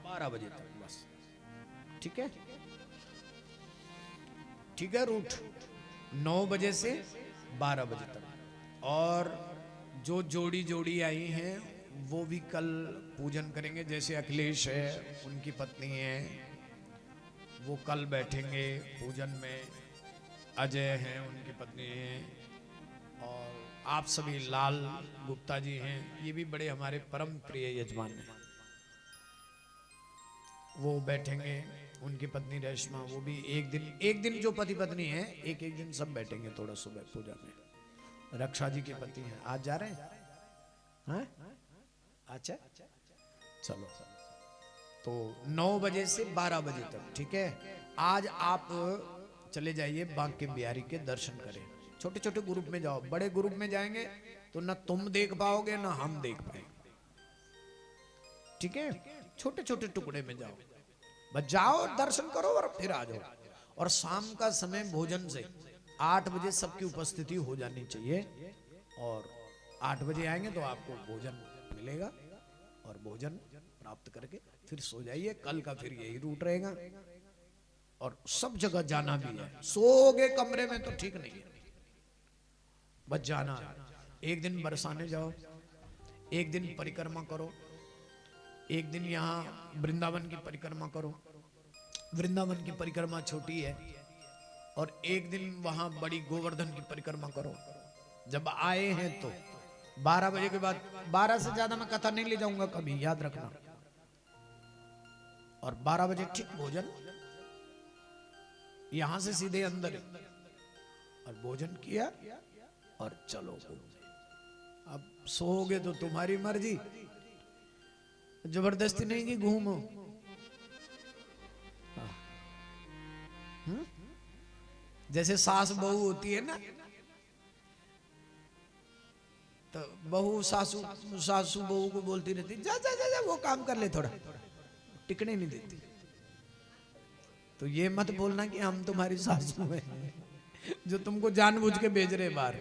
S1: 12 बजे तक बस। ठीक है, ठीक है। रूट 9 बजे से 12 बजे तक। और जो जोड़ी जोड़ी आई हैं वो भी कल पूजन करेंगे। जैसे अखिलेश है, उनकी पत्नी है, वो कल बैठेंगे पूजन में। अजय हैं, उनकी पत्नी हैं। और आप सभी लाल गुप्ता जी हैं, ये भी बड़े हमारे परम प्रिय यजमान हैं। वो बैठेंगे, उनकी पत्नी रेशमा, वो भी एक दिन जो पति पत्नी है, एक दिन सब बैठेंगे थोड़ा सुबह पूजा में। रक्षा जी के पति हैं, आज जा रहे हैं? हाँ? अच्छा, चलो। तो 9 बजे से 12 बजे तक, ठीक है। आज आप चले जाइए बांके बिहारी के दर्शन करें। छोटे छोटे ग्रुप में जाओ, बड़े ग्रुप में जाएंगे तो ना तुम देख पाओगे ना हम देख पाएंगे। ठीक है, छोटे छोटे टुकड़े में जाओ, बस जाओ, दर्शन करो और फिर आ जाओ। और शाम का समय भोजन से 8 बजे सबकी उपस्थिति हो जानी चाहिए। और 8 बजे आएंगे तो आपको भोजन मिलेगा और भोजन प्राप्त करके फिर सो जाइए। कल का फिर यही रूट रहेगा। और सब जगह जाना भी है। सोओगे कमरे में तो ठीक नहीं है, बस जाना है। एक दिन बरसाने जाओ, एक दिन परिक्रमा करो, एक दिन यहाँ वृंदावन की परिक्रमा करो। वृंदावन की परिक्रमा छोटी है। और एक दिन वहां बड़ी गोवर्धन की परिक्रमा करो। जब आए हैं तो 12 बजे के बाद, 12 से ज्यादा मैं कथा नहीं ले जाऊंगा कभी, याद रखना। और 12 बजे ठीक भोजन, यहां से सीधे अंदर और भोजन किया और चलो। अब सोओगे तो तुम्हारी मर्जी, जबरदस्ती नहीं कि घूमो। जैसे सास बहू होती है ना, तो बहू सासू बहू को बोलती रहती, जा जा जा जा वो काम कर ले, थोड़ा टिकने नहीं देती। तो ये मत बोलना कि हम तुम्हारी सासू हैं जो तुमको जानबूझ के भेज रहे बाहर।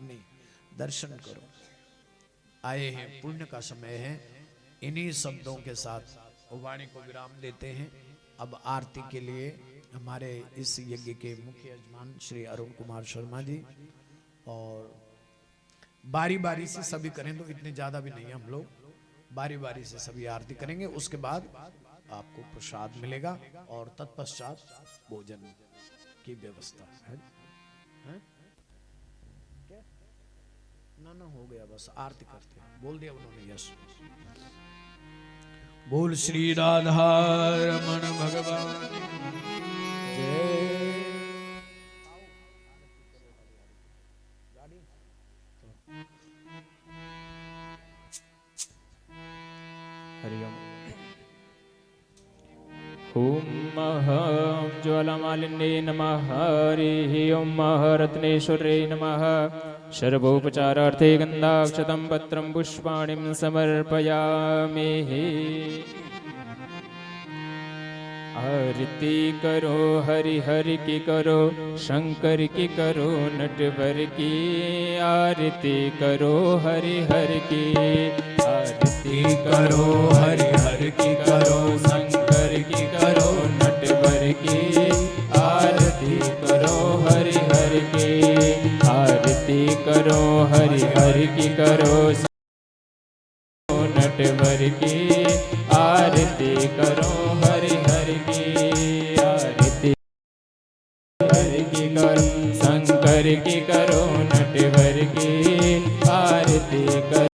S1: नहीं, दर्शन करो। आए हैं, पुण्य का समय है। इन्हीं शब्दों के साथ वाणी को विराम देते हैं। अब आरती के लिए हमारे इस यज्ञ के मुख्य यजमान श्री अरुण कुमार शर्मा जी, और बारी बारी से सभी करें तो इतने ज्यादा भी नहीं है, हम लोग बारी बारी से सभी आरती करेंगे। उसके बाद आपको प्रसाद मिलेगा और तत्पश्चात भोजन की व्यवस्था है। क्या? ना हो गया, बस आरती करते हैं। बोल दिया उन्होंने, यस। बोल श्री राधा रमण भगवान जय।
S2: हरिओम। ओम महं ज्वालामालिन्ये नमः। हरिः ओम रत्नेश्वरे नमः। सर्वोपचारार्थे गन्धाक्षतं पत्रं पुष्पाणिं समर्पयामि। आरती करो हरि हरि की करो, शंकर की करो, नटवर की आरती करो हरि हरि की। आरती करो हरि हरि की करो, शंकर की करो, नटवर की आरती करो हरि हरि की। आरती करो हरि हरि की करो, नटवर की आरती करो हरि हरि की। आरती हरि की करो, शंकर की करो, नटवर की आरती करो।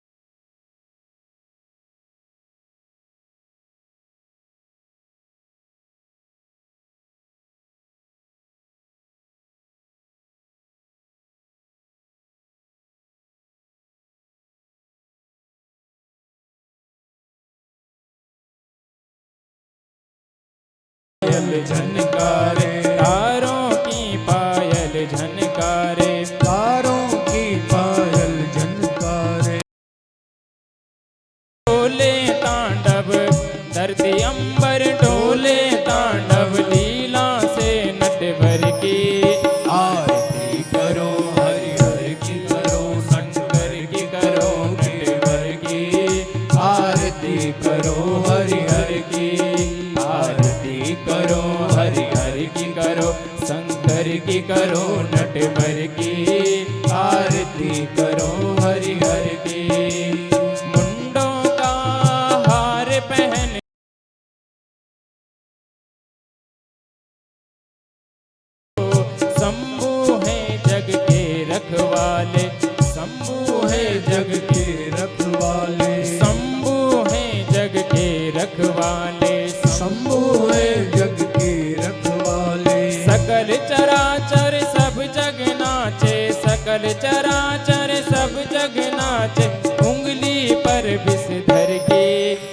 S2: पायल झनकारे, तारों की पायल झनकारे,
S1: तारों की पायल झनकारे।
S2: डोले तांडव धरती अंबर, डोले तांडव लीला से नटवर की। आरती करो हरि हरि की करो, शंकर की करो, नटवर की आरती करो हरि हरि की। आरती करो हरि हरि की करो, शंकर की करो, नटवर की आरती करो हरि हरि की। मुंडों का हार पहन शंभु है जग के रखवाले, शंभु है जग के
S1: रखवाले,
S2: शंभु है जग के रखवाले,
S1: शंभु है जग के रखवाले।
S2: सकल चराचर सब जग नाचे, सकल चराचर सब जग नाचे, उंगली पर विषधर की।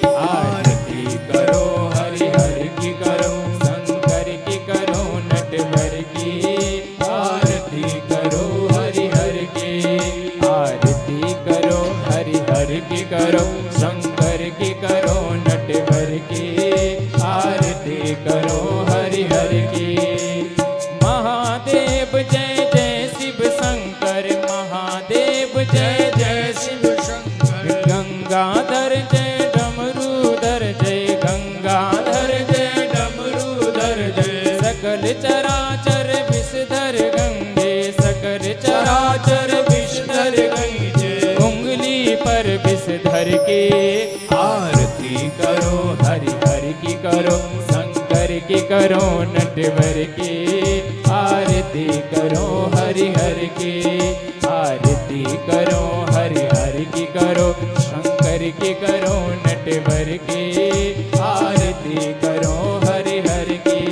S2: आरती करो हरि हरि की करो, शंकर की करो, नटवर की आरती करो हरि हरि की। आरती करो हरि हरि की करो, शंकर की करो, नटवर की आरती करो हरि हरि की। महादेव जय जय शिव शंकर, महादेव जय जय शिव शंकर। गंगाधर जय डमरूधर जय, गंगाधर जय डमरूधर जय। सकल चराचर विषधर गंगे, सकल चराचर विषधर गंगे, उंगली पर विषधर के। आरती करो हरि हरि की करो, शंकर की करो, नटवर की आरती करो हरि हरि की। आरती करो हरि हरि की करो, शंकर की करो, नटवर की आरती करो हरि हरि की।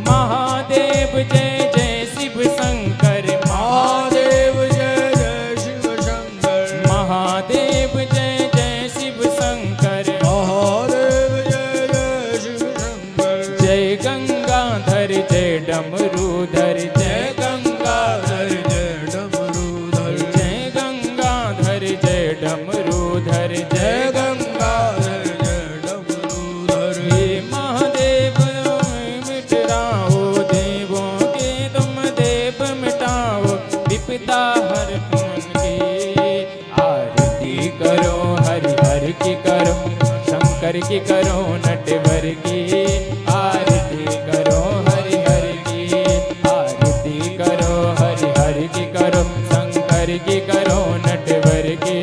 S2: महादेव जय जय शिव शंकर,
S1: महादेव जय जय शिव शंकर,
S2: महादेव जय जय शिव शंकर।
S1: महादेव जय जय शिव शंकर।
S2: जय गंगाधर जय डमरूधर, जय गंगाधर
S1: जय डमरूधर,
S2: जय गंगाधर जय डमरूधर, जय
S1: गंगाधर जय डमरूधर।
S2: हे महादेव मिटाओ देवों के तुम देव मिटाओ, विपदा हर मन की। आरती करो हरि हरि की करो, शंकर की करो, नटवर की आरती करो हरि हरि की। आरती करो हरि हरि की करो, शंकर की करो, नटवर की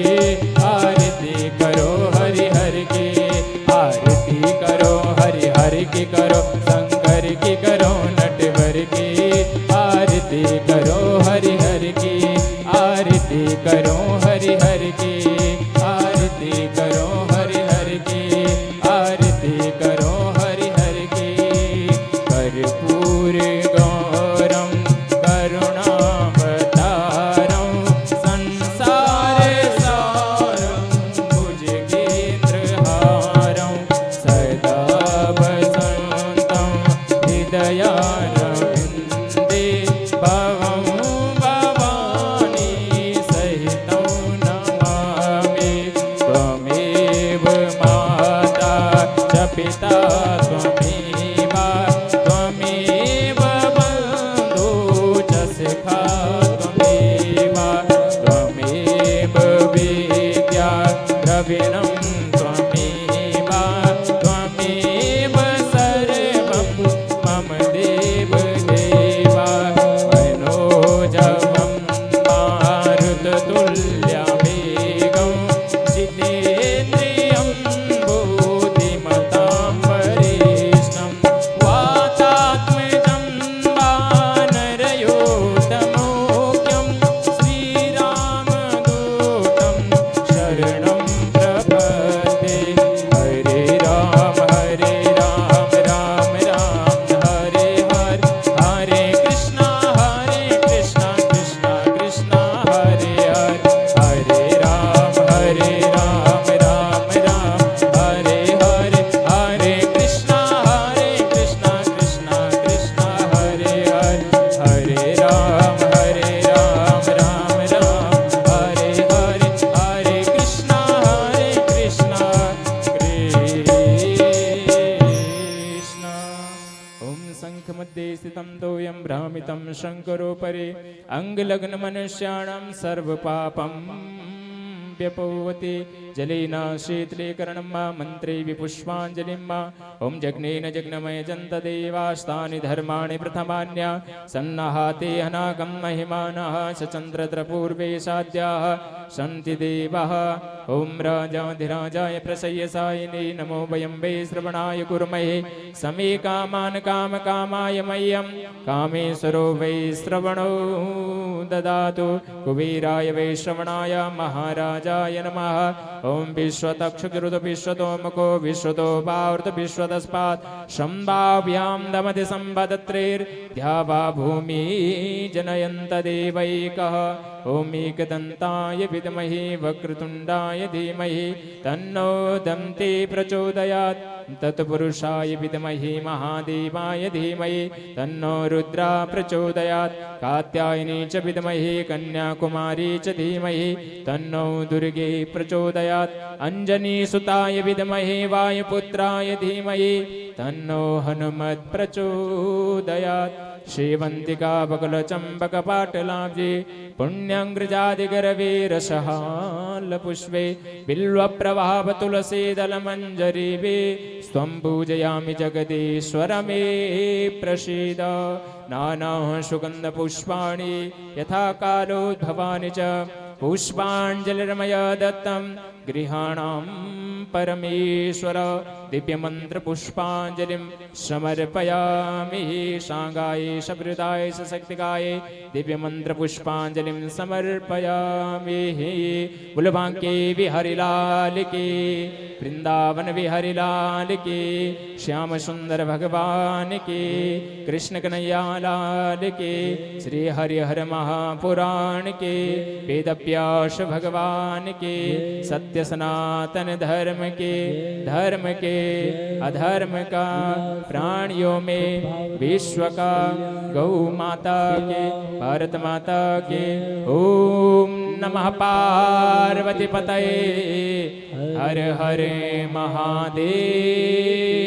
S2: आरती करो हरि हरि की। आरती करो हरि हरि की करो, शंकर की करो, नटवर की आरती करो हरि हरि की। आरती करो हरि हरि की, आरती करो हरि हरि की, आरती करो हरि हरि की। कर्पूर गौरम करुणावतारम, संसार सारम भुजगेन्द्रहारम, सदा वसन्तं हृदयारविन्दे, भवं भवानी सहितं नमामि। त्वमेव माता च पिता त्वमेव मध्ये स्थितं तोयं भ्रामितं शङ्करो परे अङ्गलग्नमनुष्याणां सर्वपापं व्यपौवते जलेन शीतलीकरणं मा मन्त्रे विपुष्पाञ्जलिं मा ॐ जग्नेन जग्नमय जन्तदेवास्तानि धर्माणि प्रथमान्या सन्नहाते अनागं महिमानः सचन्द्रपूर्वे साध्याः सन्ति देवाः ॐ राजाधिराजाय प्रसय्यसायिने नमो वयं वै श्रवणाय कुर्महे समे कामान् कामकामाय मह्यं कामेश्वरो वै श्रवणो ददातु कुबेराय वै श्रवणाय महाराजाय नमः ॐ विश्वतक्षुरुद विश्वतोमुखो विश्वतो वावृत विश्वतस्मात् सम्भाव्यां दमति सम्पदत्रैर्द्यावा भूमि जनयन्त देवैकः ॐ एकदन्ताय विद्महे वक्रतुण्डाय धीमहि तन्नो दन्ति प्रचोदयात् तत्पुरुषाय विद्महे महादेवाय धीमहि तन्नो रुद्रा प्रचोदयात् कात्यायनी च विद्महे कन्याकुमारी च धीमहि तन्नो दुर्गे प्रचोदयात् अञ्जनीसुताय विद्महे वायुपुत्राय धीमहि तन्नो हनुमत् प्रचोदयात् श्रीवन्तिका बकुलचम्पकपाटलाब्जे पुण्यङ्ग्रजादिगर्वे रसहालपुष्पे बिल्वप्रभावतुलसीदलमञ्जरीवे स्वं पूजयामि जगदीश्वर मे प्रसीद नानाः सुगन्धपुष्पाणि यथा कालोद्भवानि च पुष्पाञ्जलिर्मया दत्तं गृहाणां परमेश्वर दिव्यमन्त्रपुष्पाञ्जलिं समर्पयामि शाङ्गाय सभृताय सशक्तिकाय दिव्यमन्त्रपुष्पाञ्जलिं समर्पयामि बुलबांके विहरिलाल की वृंदावन विहरिलाल की श्याम सुंदर भगवान की कृष्ण कन्हैया लाल की श्री हरिहर महापुराण के वेदव्यास भगवान के सत्य सनातन धर्म के अधर्म का प्राणियों में विश्व का गौ माता के भारत माता के ओम नमः पार्वती पतये हर हर महादेव।